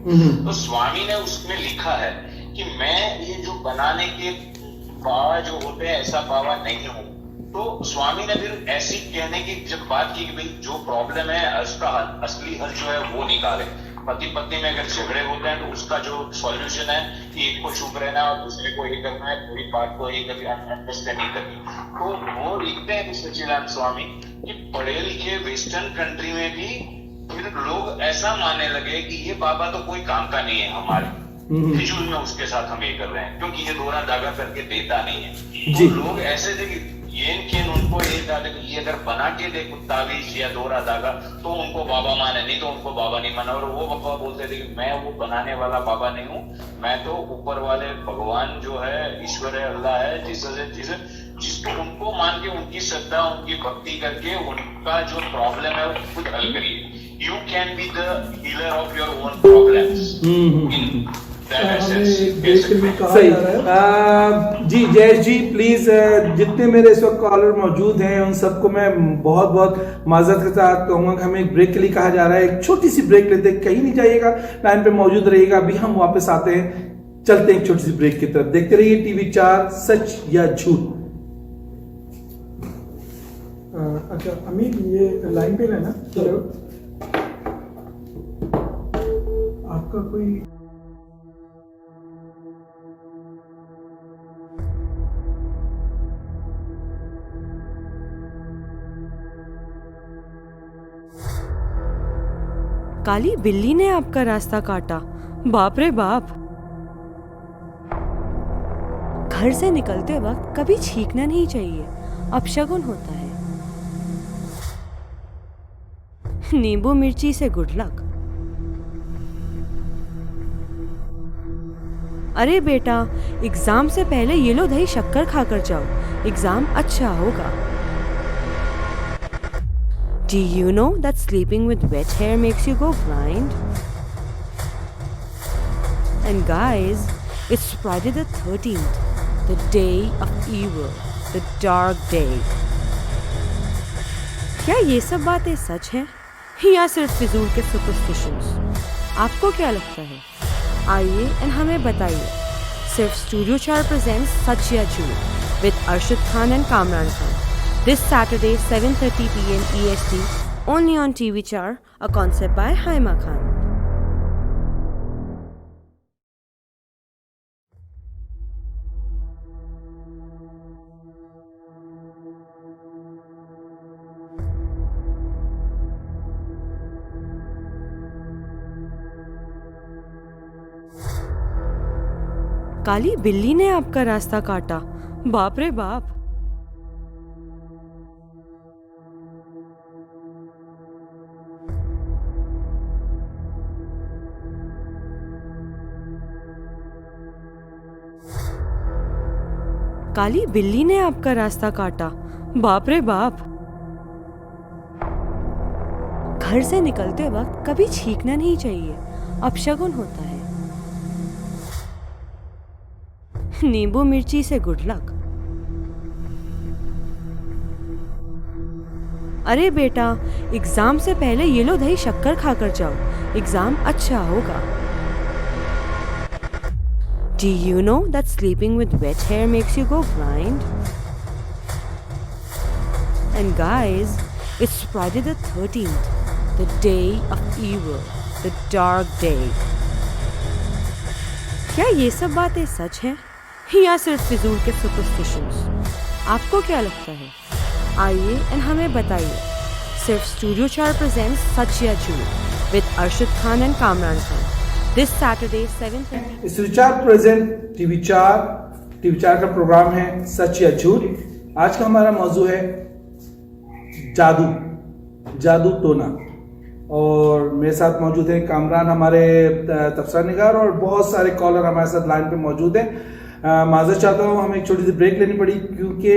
तो स्वामी ने उसमें लिखा है कि मैं ये जो बनाने के बाबा जो होते हैं, ऐसा बाबा नहीं हूँ, तो स्वामी ने फिर ऐसी कहने की जब बात की कि भाई जो प्रॉब्लम है उसका असली हल जो है वो निकाले। पति पत्नी में अगर झगड़े होते हैं तो उसका जो सॉल्यूशन है कि एक को चुप रहना है और दूसरे को ये करना है, पूरी बात को ये कभी अंडरस्टैंडिंग करनी। तो वो लिखते हैं सच्चिदानंद स्वामी कि पढ़े लिखे वेस्टर्न कंट्री में भी फिर लोग ऐसा मानने लगे कि ये बाबा तो कोई काम का नहीं है हमारे, फिजूल में उसके साथ हम ये कर रहे हैं क्योंकि ये दोहरा धागा करके देता नहीं है। तो लोग ऐसे थे कि ये उनको ये डाले कि ये अगर बना के दे तावीज या दोहरा धागा तो उनको बाबा माने, नहीं तो उनको बाबा नहीं माना। और वो बाबा बोलते थे कि मैं वो बनाने वाला बाबा नहीं हूँ, मैं तो ऊपर वाले भगवान जो है, ईश्वर है, अल्लाह है, जीसस है, जिसको उनको मान के उनकी श्रद्धा उनकी भक्ति करके उनका जो प्रॉब्लम है वो खुद हल करिए। You can be the healer of your own problems. In that essence. सही। जी जयेश जी प्लीज, जितने मेरे इस वक्त कॉलर मौजूद हैं उन सबको मैं बहुत बहुत माजरत के साथ कहूंगा कि हमें एक ब्रेक के लिए कहा जा रहा है। एक छोटी सी ब्रेक लेते हैं, कहीं नहीं जाइएगा, लाइन पे मौजूद रहिएगा। अभी हम वापस आते हैं, चलते हैं एक छोटी सी ब्रेक की तरफ। देखते रहिए टीवी 4 सच या झूठ। अच्छा अमित, ये लाइन पे रहना। चलो आपका कोई काली बिल्ली ने आपका रास्ता काटा, बाप रे बाप। घर से निकलते वक्त कभी छींकना नहीं चाहिए, अपशगुन होता है। नींबू मिर्ची से गुड लक। अरे बेटा, एग्जाम से पहले ये लो दही शक्कर खाकर जाओ, एग्जाम अच्छा होगा। Do you know that sleeping with wet hair makes you go blind? And guys, it's Friday the 13th, the day of evil, the dark day. क्या ये सब बातें सच हैं या सिर्फ फिजूल के सुपरस्टिशंस? आपको क्या लगता है? आइए और हमें बताइए। सिर्फ स्टूडियो 4 प्रेजेंट्स सच या झूठ with Arshad Khan and Kamran Khan. This Saturday 7:30 PM EST only on TV 4, a concept by Haima Khan. काली बिल्ली ने आपका रास्ता काटा, बाप रे बाप। काली बिल्ली ने आपका रास्ता काटा, बाप रे बाप। घर से निकलते वक्त कभी छींकना नहीं चाहिए, अपशगुन होता है। नींबू मिर्ची से गुड लक। अरे बेटा, एग्जाम से पहले ये लो दही शक्कर खाकर जाओ, एग्जाम अच्छा होगा। Do you know that sleeping with wet hair makes you go blind? And guys, it's Friday the 13th, the day of evil, the dark day. क्या ये सब बातें सच हैं या सिर्फ फिजूल के सुपरस्टिशंस? आपको क्या लगता है? आइए और हमें बताइए। सिर्फ स्टूडियो 4 प्रेजेंट्स सच या झूठ with Arshad Khan and Kamran Khan. This Saturday 7:30. Studio 4 present TV 4 का प्रोग्राम है सच या झूठ। आज का हमारा मौजू है जादू टोना। और मेरे साथ मौजूद हैं कामरान, हमारे तबसरा निगार, और बहुत सारे कॉलर हमारे साथ लाइन पे मौजूद हैं। माजर चाहता हूँ, हमें एक छोटी सी ब्रेक लेनी पड़ी क्योंकि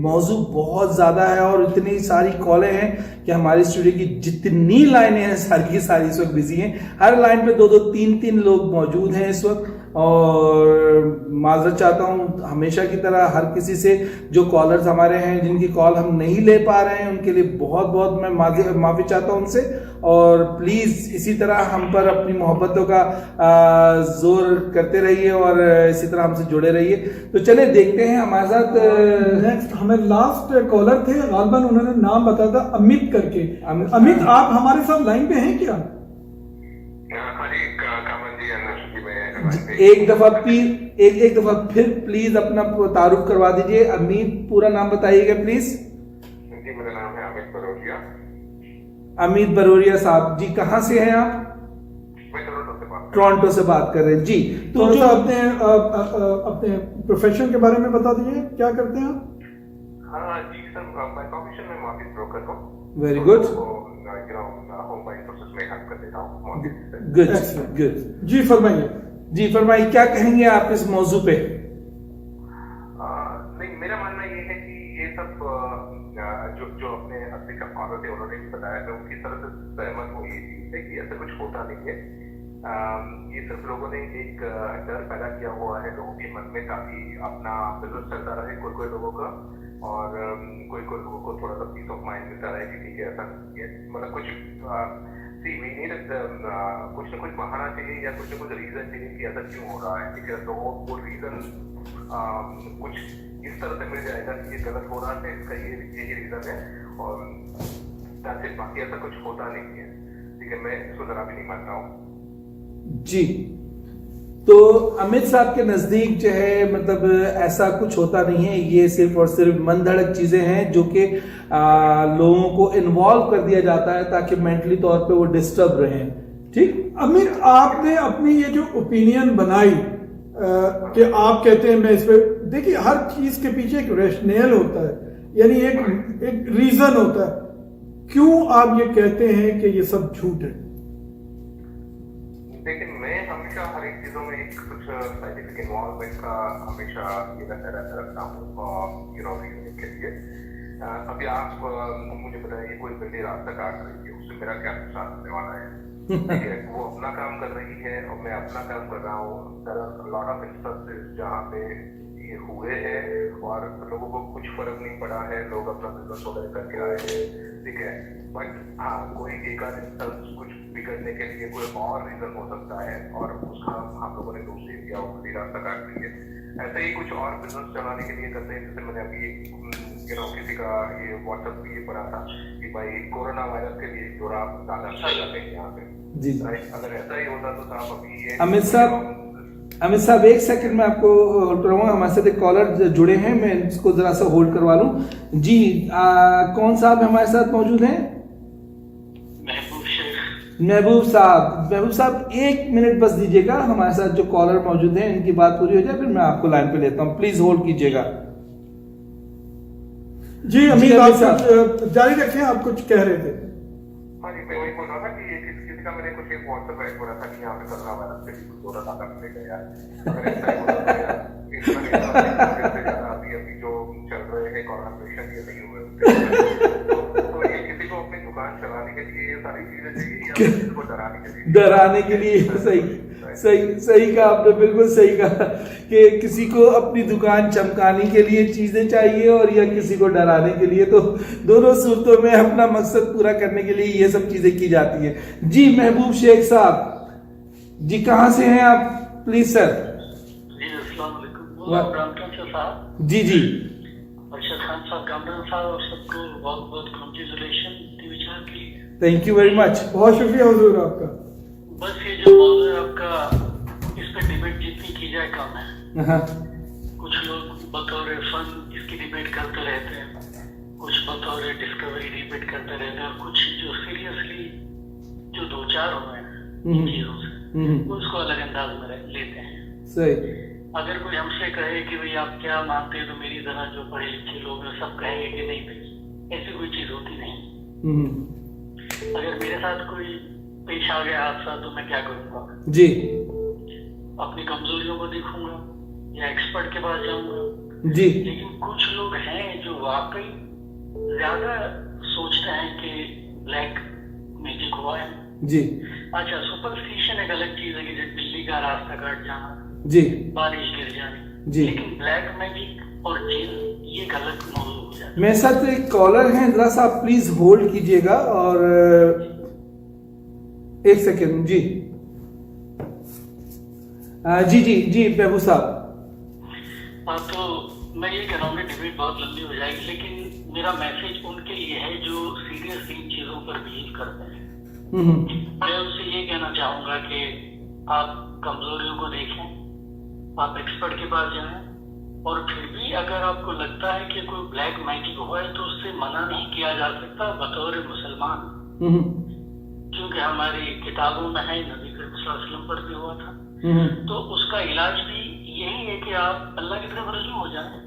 मौजू बहुत ज़्यादा है और इतनी सारी कॉलें हैं कि हमारी स्टूडियो की जितनी लाइनें हैं सारी की सारी इस वक्त बिजी हैं। हर लाइन पे 2-2, 3-3 लोग मौजूद हैं इस वक्त। और माजरत चाहता हूँ हमेशा की तरह हर किसी से, जो कॉलर्स हमारे हैं जिनकी कॉल हम नहीं ले पा रहे हैं उनके लिए बहुत बहुत मैं माफ़ी चाहता हूँ उनसे। और प्लीज़ इसी तरह हम पर अपनी मोहब्बतों का जोर करते रहिए और इसी तरह हमसे जुड़े रहिए। तो चले देखते हैं हमारे साथ नेक्स्ट हमें लास्ट कॉलर थे, गालबन उन्होंने नाम बताया था अमित करके। अमित आप हमारे साथ लाइन पे हैं क्या? एक दफा फिर प्लीज अपना तारुफ करवा दीजिए। अमित पूरा नाम बताइएगा प्लीज। जी मेरा नाम है अमित बरोरिया। अमित बरोरिया साहब जी, कहाँ से हैं आप? मैं टोरंटो से बात कर रहे हैं जी। तो जो अपने प्रोफेशन के बारे में बता दीजिए, क्या करते हैं आप? हाँ जी सर, मैं प्रोफेशन में मॉर्गेज ब्रोकर हूँ। Very good. Home buying process में हेल्प कर देता हूँ। गुड जी फरमाइए। जी फरमाइए, क्या कहेंगे आप इस मौजू पे? नहीं, मेरा मानना ये है कि ये सब जो अपने असली का कॉलर थे उन्होंने भी बताया था, उनकी तरफ से सहमत हूँ ये चीज से कि ऐसा कुछ होता नहीं है। ये सिर्फ लोगों ने एक डर पैदा किया हुआ है लोगों के मन में, ताकि अपना बिजनेस चलता रहे कोई लोगों का, और कोई लोगों को थोड़ा सा पीस ऑफ माइंड मिलता रहे कि ठीक है ऐसा मतलब कुछ कुछ ना कुछ बहाना चाहिए या कुछ ना कुछ रीजन चाहिए कि ऐसा क्यों हो रहा है। ठीक है, तो वो रीजन कुछ इस तरह से मिल जाएगा कि ये गलत हो रहा है, इसका ये रीजन है, और बाकी ऐसा कुछ होता नहीं है। ठीक है, मैं इसको जरा भी नहीं मानता हूँ जी। तो अमित साहब के नजदीक जो है मतलब ऐसा कुछ होता नहीं है, ये सिर्फ और सिर्फ मन धड़क चीजें हैं जो कि लोगों को इन्वॉल्व कर दिया जाता है ताकि मेंटली तौर पे वो डिस्टर्ब रहें। ठीक, अमित आपने अपनी ये जो ओपिनियन बनाई कि आप कहते हैं मैं इस पे, देखिए हर चीज के पीछे एक रैशनल होता है, यानी एक रीजन होता है। क्यों आप ये कहते हैं कि ये सब झूठ है? लेकिन मैं हमेशा हर एक चीजों में एक कुछ साइंटिफिक इन्वॉल्वमेंट का हमेशा ये रखता हूँ रीजनिंग के लिए। अभी आप मुझे बताइए, कोई बिल्ली रास्ता काट रही है, उससे मेरा क्या नुकसान होने वाला है? ठीक है, वो अपना काम कर रही है और मैं अपना काम कर रहा हूँ। There are lot of instances जहाँ पे ये हुए हैं और लोगों को कुछ फर्क नहीं पड़ा है, लोग अपना बिजनेस वगैरह करके आए हैं। ठीक है, बट हाँ, कोई एक आध इंस्टेंस कुछ बिगड़ने के लिए कोई और रीजन हो सकता है और उसका हम लोगों ने दोष दे दिया, वो रास्ता काट रही है। ऐसे ही कुछ और बिजनेस चलाने के लिए करते हैं। जैसे मैंने अभी किसी का ये व्हाट्सएप पे ये पढ़ा था कि भाई कोरोना वायरस के लिए जोड़ा ज्यादा अच्छा जाते हैं यहाँ पे जी। अगर ऐसा ही होता तो साहब अभी ये अमित साहब एक सेकंड में आपको होल्ड करवाऊंगा, हमारे साथ एक कॉलर जुड़े हैं, मैं इसको जरा सा होल्ड करवा लूं जी। कौन साहब हमारे साथ मौजूद हैं? महबूब साहब 1 मिनट बस दीजिएगा, हमारे साथ जो कॉलर मौजूद हैं इनकी बात पूरी हो जाए फिर मैं आपको लाइन पे लेता हूँ, प्लीज होल्ड कीजिएगा। जी अमित आप जारी रखें, आप कुछ कह रहे थे। हाँ जी, मैं वही बोल रहा था कि किसी का मैंने कुछ एक व्हाट्सएप ऐड बोला था कि यहाँ पे कोरोना वायरस के लिए जोड़ा दादा मिलेगा यार। अगर ऐसा ही होता है यार, अभी जो चल रहे हैं कोरोना पेशेंट ये नहीं हुए, तो ये किसी को अपनी दुकान चलाने के लिए ये सारी चीजें चाहिए या किसी को डराने के लिए सही कहा आपने, बिल्कुल सही कहा कि किसी को अपनी दुकान चमकाने के लिए चीजें चाहिए और या किसी को डराने के लिए, तो दोनों सूरतों में अपना मकसद पूरा करने के लिए ये सब चीजें की जाती है जी। महबूब शेख साहब जी, कहाँ से हैं आप प्लीज सर? जी अस्सलाम वालेकुम। ब्राम्पटन से साहब। जी जी। अरशद खान साहब, कामरान साहब, और सबको बहुत बहुत कांग्रेचुलेशन टीवी चैनल के लिए। थैंक यू वेरी मच, बहुत शुक्रिया हुजूर आपका। बस ये जो मौजूद है आपका, इस पर डिबेट जितनी की जाए कम है। कुछ लोग बतौर फन इसकी डिबेट करते रहते हैं, कुछ बतौर डिस्कवरी डिबेट करते रहते हैं, और कुछ जो सीरियसली जो दो चार हुए हैं इन चीजों से उसको अलग अंदाज में लेते हैं। सही। अगर कोई हमसे कहे कि भाई आप क्या मानते हैं, तो मेरी तरह जो पढ़े लिखे लोग हैं सब कहेंगे कि नहीं भाई ऐसी कोई चीज होती नहीं। अगर मेरे साथ कोई पेश आ गया हादसा तो मैं क्या करूंगा जी? अपनी कमजोरियों को देखूंगा या एक्सपर्ट के पास जाऊंगा जी। लेकिन कुछ लोग हैं जो वाकई ज्यादा सोचते हैं कि ब्लैक मैजिक हुआ है जी। अच्छा, सुपरस्टिशन एक अलग चीज है कि जब बिल्ली का रास्ता काट जाना, जी बारिश गिर जानी जी। लेकिन ब्लैक मैजिक और जिन ये गलत मौजूद हो जाता है। मेरे साथ एक कॉलर है, जरा सा आप प्लीज होल्ड कीजिएगा और एक सेकेंड जी। जी जी जी महबूब साहब। हाँ, तो मैं ये कह रहा हूँ कि डिबेट बहुत लंबी हो जाएगी, लेकिन मेरा मैसेज उनके लिए है जो सीरियस इन चीजों पर बिलीव करते हैं। मैं उनसे ये कहना चाहूंगा कि आप कमजोरियों को देखें, आप एक्सपर्ट के पास जाएं, और फिर भी अगर आपको लगता है कि कोई ब्लैक मैजिक हुआ है तो उससे मना नहीं किया जा सकता बतौर मुसलमान, क्योंकि हमारी किताबों में है, नबी करीम सल्लल्लाहु अलैहि वसल्लम पर भी हुआ था। तो उसका इलाज भी यही है कि आप अल्लाह की तरफ रजू हो जाएं,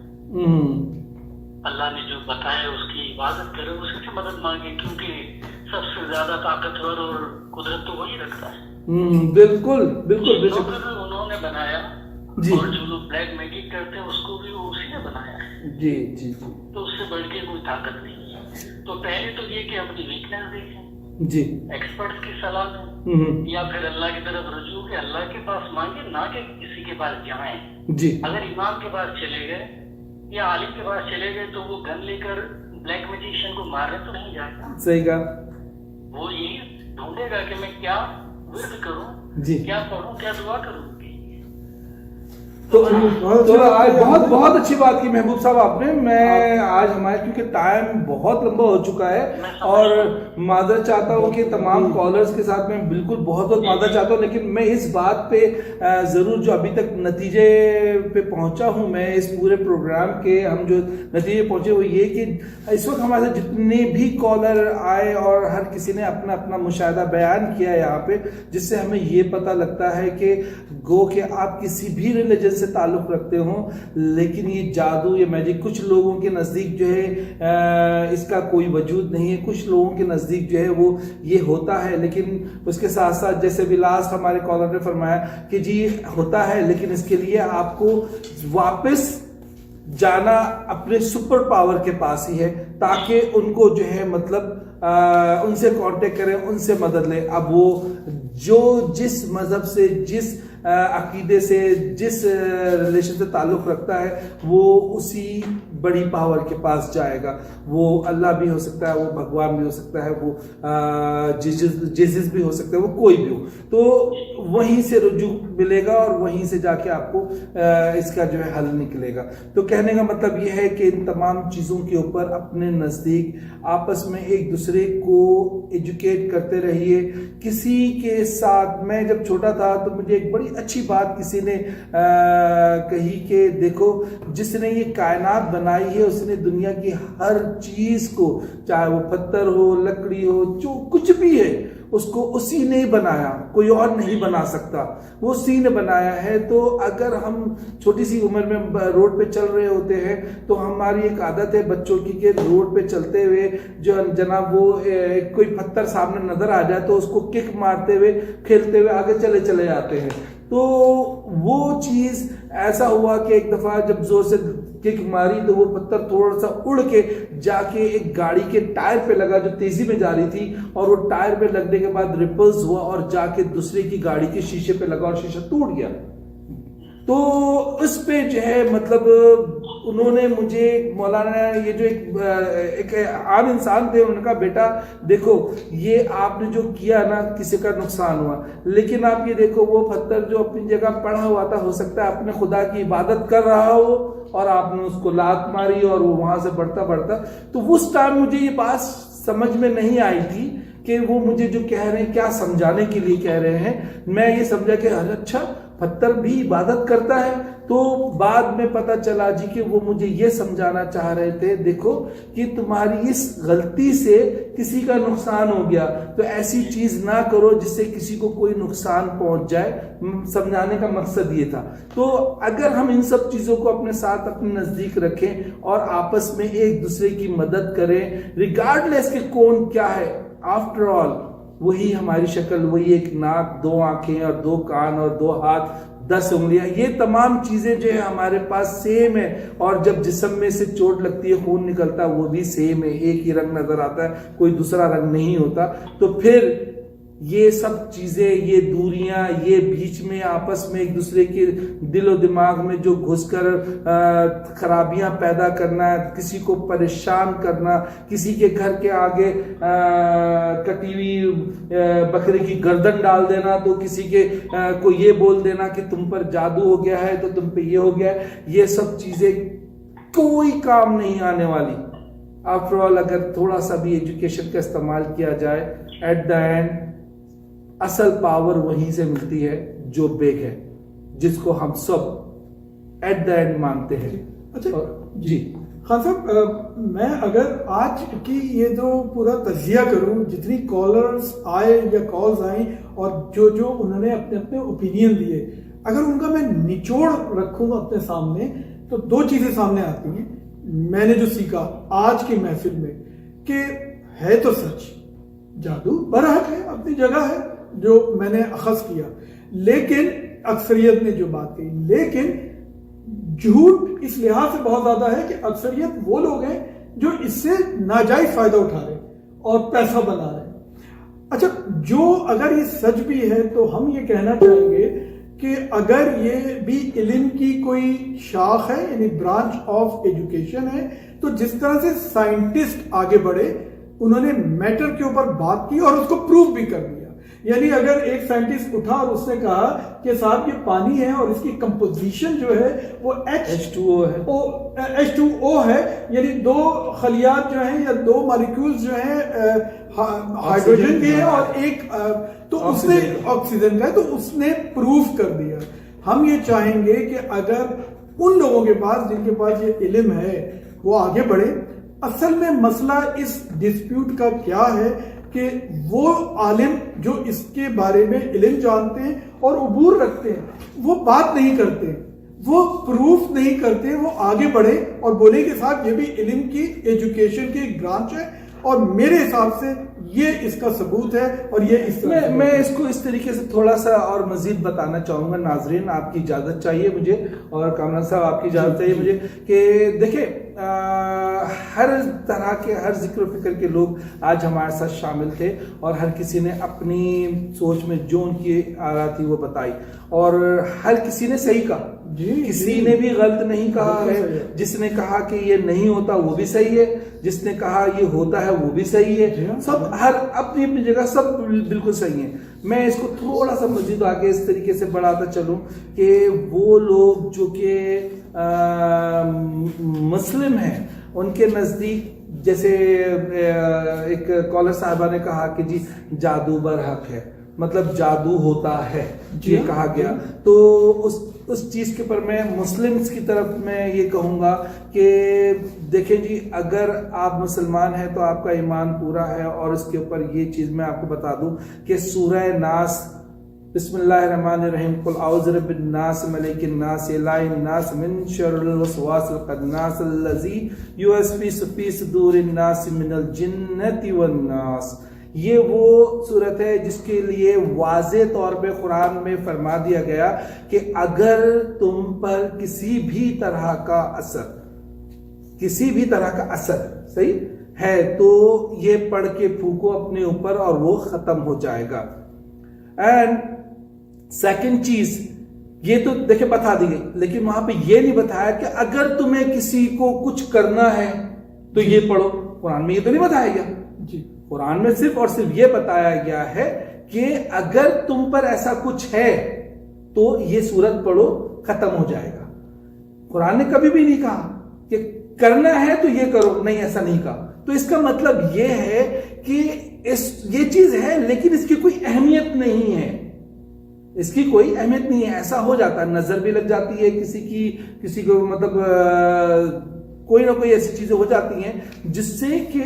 अल्लाह ने जो बताया उसकी इबादत करें, उसकी से मदद मांगे, क्योंकि सबसे ज्यादा ताकतवर और कुदरत तो वही रखता है। बिल्कुल बिल्कुल जो भी उन्होंने बनाया जी। और जो लोग ब्लैक मैजिक करते हैं उसको भी उसी ने बनाया है। जी जी जी। तो उससे बढ़ के कोई ताकत नहीं है। तो पहले तो ये कि अपनी वीकनेस देखें जी, एक्सपर्ट्स की सलाह लें, या फिर अल्लाह की तरफ रजू के अल्लाह के पास मांगे, ना कि किसी के पास जाएं। जी। अगर इमाम के पास चले गए या आलिम के पास चले गए तो वो गन लेकर ब्लैक मैजिशियन को मारने तो नहीं जाएगा। सही कहा। वो यही ढूंढेगा कि मैं क्या विर्द करूं, जी। क्या पढ़ूं, क्या दुआ करूं। तो आज बहुत बहुत अच्छी बात की महबूब साहब आपने। मैं आज हमारे क्योंकि टाइम बहुत लंबा हो चुका है और मादर चाहता हूँ कि तमाम कॉलर्स के साथ मैं बिल्कुल बहुत बहुत मादर चाहता हूँ, लेकिन मैं इस बात पे ज़रूर जो अभी तक नतीजे पे पहुँचा हूँ मैं इस पूरे प्रोग्राम के, हम जो नतीजे पहुँचे वो ये कि इस वक्त हमारे जितने भी कॉलर आए और हर किसी ने अपना अपना मुशाहिदा बयान किया यहाँ पे, जिससे हमें ये पता लगता है कि गो कि आप किसी भी रिलीजन से ताल्लुक रखते हो, लेकिन ये जादू या मैजिक कुछ लोगों के नज़दीक जो है इसका कोई वजूद नहीं है, कुछ लोगों के नज़दीक जो है वो ये होता है। लेकिन उसके साथ साथ जैसे भी लास्ट हमारे कॉलर ने फरमाया कि जी होता है, लेकिन इसके लिए आपको वापस जाना अपने सुपर पावर के पास ही है, ताकि उनको जो है मतलब उनसे कांटेक्ट करें, उनसे मदद लें। अब वो जो जिस मजहब से, जिस अकीदे से, जिस रिलेशन से ताल्लुक़ रखता है, वो उसी बड़ी पावर के पास जाएगा। वो अल्लाह भी हो सकता है, वो भगवान भी हो सकता है, वो जीसस भी हो सकता है, वो कोई भी हो, तो वहीं से रुजू मिलेगा और वहीं से जाके आपको इसका जो है हल निकलेगा। तो कहने का मतलब ये है कि इन तमाम चीज़ों के ऊपर अपने नज़दीक आपस में एक दूसरे को एजुकेट करते रहिए। किसी के साथ, मैं जब छोटा था तो मुझे एक बड़ी अच्छी बात किसी ने कही कि देखो, जिसने ये कायनात बनाई है उसने दुनिया की हर चीज को, चाहे वो पत्थर हो, लकड़ी हो, जो कुछ भी है, उसको उसी ने बनाया, कोई और नहीं बना सकता, वो उसी ने बनाया है। तो अगर हम छोटी सी उम्र में रोड पे चल रहे होते हैं तो हमारी एक आदत है बच्चों की कि रोड पे चलते हुए जो जनाब वो कोई पत्थर सामने नजर आ जाए तो उसको किक मारते हुए, खेलते हुए आगे चले जाते हैं। तो वो चीज़ ऐसा हुआ कि एक दफ़ा जब जोर से किक मारी तो वो पत्थर थोड़ा सा उड़ के जाके एक गाड़ी के टायर पे लगा जो तेजी में जा रही थी, और वो टायर पे लगने के बाद रिपल्स हुआ और जाके दूसरे की गाड़ी के शीशे पे लगा और शीशा टूट गया। तो उस पे जो है मतलब उन्होंने मुझे, मौलाना ये जो एक आम इंसान थे, उन्होंने कहा बेटा देखो ये आपने जो किया ना किसी का नुकसान हुआ, लेकिन आप ये देखो वो पत्थर जो अपनी जगह पड़ा हुआ था, हो सकता है अपने खुदा की इबादत कर रहा हो और आपने उसको लात मारी और वो वहां से बढ़ता। तो उस टाइम मुझे ये बात समझ में नहीं आई थी कि वो मुझे जो कह रहे हैं क्या समझाने के लिए कह रहे हैं। मैं ये समझा कि अच्छा पत्थर भी इबादत करता है। तो बाद में पता चला जी कि वो मुझे ये समझाना चाह रहे थे, देखो कि तुम्हारी इस गलती से किसी का नुकसान हो गया, तो ऐसी चीज ना करो जिससे किसी को कोई नुकसान पहुंच जाए। समझाने का मकसद ये था। तो अगर हम इन सब चीजों को अपने साथ अपने नजदीक रखें और आपस में एक दूसरे की मदद करें, रिगार्डलेस के कौन क्या है, आफ्टर ऑल वही हमारी शक्ल, वही एक नाक, 2 आंखें और 2 कान और 2 हाथ, 10 उंगलियां, ये तमाम चीजें जो है हमारे पास सेम है। और जब जिस्म में से चोट लगती है, खून निकलता है, वो भी सेम है, एक ही रंग नजर आता है, कोई दूसरा रंग नहीं होता। तो फिर ये सब चीजें, ये दूरियां, ये बीच में आपस में एक दूसरे के दिलो दिमाग में जो घुसकर खराबियां पैदा करना, किसी को परेशान करना, किसी के घर के आगे कटी हुई बकरे की गर्दन डाल देना, तो किसी के को ये बोल देना कि तुम पर जादू हो गया है, तो तुम पे ये हो गया है, ये सब चीजें कोई काम नहीं आने वाली। आफ्टर ऑल अगर थोड़ा सा भी एजुकेशन का इस्तेमाल किया जाए, एट द एंड असल पावर वहीं से मिलती है जो बेग है, जिसको हम सब एट द एंड मानते हैं। अच्छा जी खान साहब, मैं अगर आज की ये जो पूरा तजिया करूं, जितनी कॉलर्स आए या कॉल्स आई और जो जो उन्होंने अपने अपने ओपिनियन दिए, अगर उनका मैं निचोड़ रखूं अपने सामने, तो दो चीजें सामने आती हैं। मैंने जो सीखा आज की महफिल में कि है तो सच, जादू बरहक है, अपनी जगह है, जो मैंने अखज़ किया, लेकिन अक्सरियत ने जो बात कही, लेकिन झूठ इस लिहाज से बहुत ज्यादा है कि अक्सरियत वो लोग हैं जो इससे नाजायज फायदा उठा रहे और पैसा बना रहे। अच्छा, जो अगर ये सच भी है तो हम ये कहना चाहेंगे कि अगर ये भी इल्म की कोई शाख है, यानी ब्रांच ऑफ एजुकेशन है, तो जिस तरह से साइंटिस्ट आगे बढ़े, उन्होंने मैटर के ऊपर बात की और उसको प्रूव भी कर दिया। यानी अगर एक साइंटिस्ट उठा और उसने कहा कि साहब ये पानी है और इसकी कंपोजिशन जो है वो H2O है, यानी दो खलियात जो हैं या दो मॉलिक्यूल्स जो हैं हाइड्रोजन के हैं और एक तो उसने ऑक्सीजन का है, तो उसने प्रूव कर दिया। हम ये चाहेंगे कि अगर उन लोगों के पास जिनके पास ये इल्म है वो आगे बढ़े। असल में मसला इस डिस्प्यूट का क्या है कि वो आलिम जो इसके बारे में इल्म जानते हैं और उबूर रखते हैं, वो बात नहीं करते, वो प्रूफ नहीं करते, वो आगे बढ़े और बोले कि साहब ये भी इल्म की एजुकेशन की एक ब्रांच है और मेरे हिसाब से ये इसका सबूत है और ये इस मैं इसको इस तरीके से थोड़ा सा और मजीद बताना चाहूंगा। नाजरीन, आपकी इजाजत चाहिए मुझे और कामरान साहब आपकी इजाजत चाहिए मुझे कि देखिए, हर तरह के, हर जिक्र फिक्र के लोग आज हमारे साथ शामिल थे और हर किसी ने अपनी सोच में जो उनकी आ रहा थी वो बताई और हर किसी ने सही कहा, किसी ने भी गलत नहीं कहा है। जिसने कहा कि ये नहीं होता वो भी सही है, जिसने कहा ये होता है वो भी सही है, सब हर अपनी अपनी जगह सब बिल्कुल सही है। मैं इसको थोड़ा सा मजीद आगे इस तरीके से बढ़ाता चलूं कि वो लोग जो कि मुस्लिम हैं, उनके नजदीक, जैसे एक कॉलर साहबा ने कहा कि जी जादू बरहक है, मतलब जादू होता है, ये कहा गया, तो उस चीज के ऊपर मैं मुस्लिम्स की तरफ मैं ये कहूंगा कि देखें जी, अगर आप मुसलमान हैं तो आपका ईमान पूरा है और इसके ऊपर ये चीज मैं आपको बता दूं कि सूरह नास, बिस्मिल्लाहिर्रहमानिर्रहीम, कुल औज़ु बिरब्बिन नास मलिकिन नास इलाहिन नास मिन शर्रिल वसवासिल खन्नास अल्लज़ी युवस्विसु फी सुदूरिन नास मिनल जिन्नति वन नास। ये वो सूरत है जिसके लिए वाज़े तौर पे कुरान में फरमा दिया गया कि अगर तुम पर किसी भी तरह का असर सही है तो ये पढ़ के फूको अपने ऊपर और वो खत्म हो जाएगा। एंड सेकंड चीज, ये तो देखिए बता दी गई, लेकिन वहां पे ये नहीं बताया कि अगर तुम्हें किसी को कुछ करना है तो ये पढ़ो। कुरान में ये तो नहीं बताया गया जी, कुरान में सिर्फ और सिर्फ ये बताया गया है कि अगर तुम पर ऐसा कुछ है तो ये सूरत पढ़ो, खत्म हो जाएगा। कुरान ने कभी भी नहीं कहा कि करना है तो ये करो, नहीं, ऐसा नहीं कहा। तो इसका मतलब ये है कि ये चीज है लेकिन इसकी कोई अहमियत नहीं है, इसकी कोई अहमियत नहीं है। ऐसा हो जाता है, नजर भी लग जाती है किसी को, मतलब कोई ना कोई ऐसी चीजें हो जाती हैं जिससे कि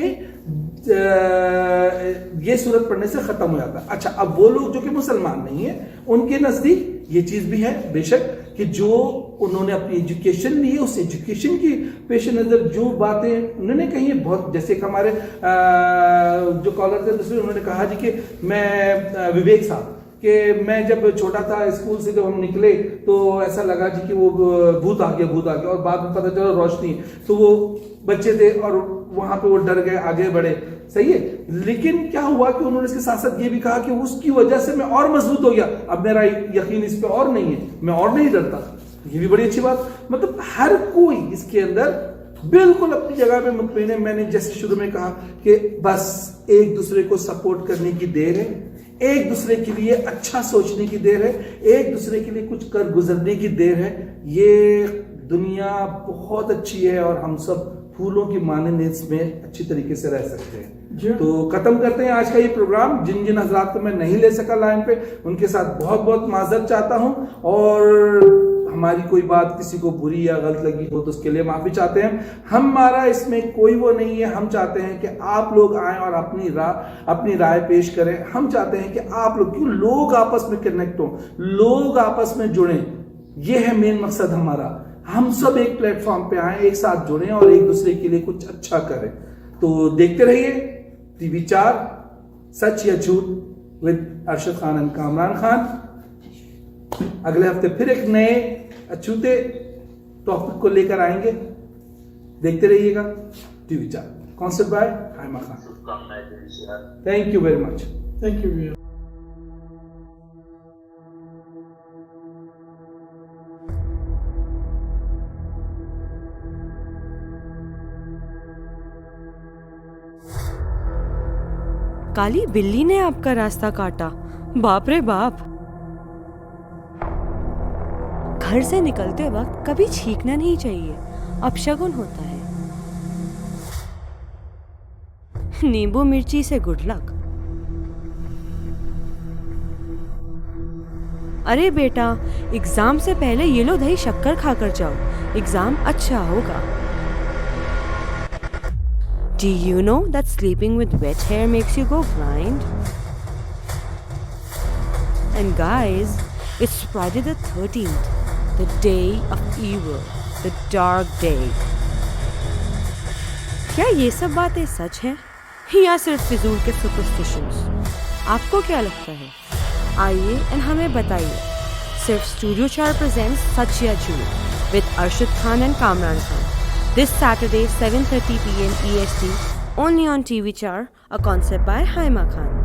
ये सूरत पढ़ने से खत्म हो जाता है। अच्छा, अब वो लोग जो कि मुसलमान नहीं है, उनके नजदीक ये चीज भी है बेशक कि जो उन्होंने अपनी एजुकेशन ली है, उस एजुकेशन की पेश नजर जो बातें उन्होंने कही है, बहुत, जैसे कि हमारे जो कॉलर थे दूसरे, उन्होंने कहा जी कि मैं विवेक साहब कि मैं जब छोटा था, स्कूल से जब हम निकले तो ऐसा लगा जी कि वो भूत आ गया, और बाद में पता चला रोशनी। तो वो बच्चे थे और वहां पे वो डर गए, आगे बढ़े, सही है। लेकिन क्या हुआ कि उन्होंने इसके साथ साथ ये भी कहा कि उसकी वजह से मैं और मजबूत हो गया, अब मेरा यकीन इस पे और नहीं है, मैं और नहीं डरता। ये भी बड़ी अच्छी बात, मतलब हर कोई इसके अंदर बिल्कुल अपनी जगह पे मुतमईन है। मैंने जैसे शुरू में कहा कि बस एक दूसरे को सपोर्ट करने की देर है, एक दूसरे के लिए अच्छा सोचने की देर है, एक दूसरे के लिए कुछ कर गुजरने की देर है। ये दुनिया बहुत अच्छी है और हम सब फूलों की मानंद इसमें अच्छी तरीके से रह सकते हैं। तो खत्म करते हैं आज का ये प्रोग्राम। जिन जिन हजरात को मैं नहीं ले सका लाइन पे, उनके साथ बहुत बहुत माजरत चाहता हूं, और हमारी कोई बात किसी को बुरी या गलत लगी हो तो उसके लिए माफी चाहते हैं। हमारा इसमें कोई वो नहीं है, हम चाहते हैं कि आप लोग आए और अपनी राय पेश करें। हम चाहते हैं कि आप लोग, क्यों लोग आपस में कनेक्ट हो, लोग आपस में जुड़े, ये है मेन मकसद हमारा। हम सब एक प्लेटफॉर्म पे आए, एक साथ जुड़े और एक दूसरे के लिए कुछ अच्छा करें। तो देखते रहिए टीवी 4 सच या झूठ विद अरशद खान एंड कामरान खान। अगले हफ्ते फिर एक नए अछूते टॉपिक को लेकर आएंगे। देखते रहिएगा TV 4। Concept by Haima Khan. Thank you very much. Thank you. काली बिल्ली ने आपका रास्ता काटा, बाप रे बाप। घर से निकलते वक्त कभी छींकना नहीं चाहिए, अपशगुन होता है। नींबू मिर्ची से गुड लक। अरे बेटा, एग्जाम से पहले ये लो दही शक्कर खाकर जाओ, एग्जाम अच्छा होगा। Do you know that sleeping with wet hair makes you go blind? And guys, it's Friday the 13th, the day of evil, the dark day. क्या ये सब बातें सच हैं या सिर्फ फिजूल के सुपरस्टिशंस? आपको क्या लगता है? आइए और हमें बताइए। सिर्फ स्टूडियो 4 प्रेजेंट्स सच या झूठ with Arshad Khan and Kamran Khan. This Saturday, 7:30 p.m. EST, only on TV 4, a concept by Haima Khan.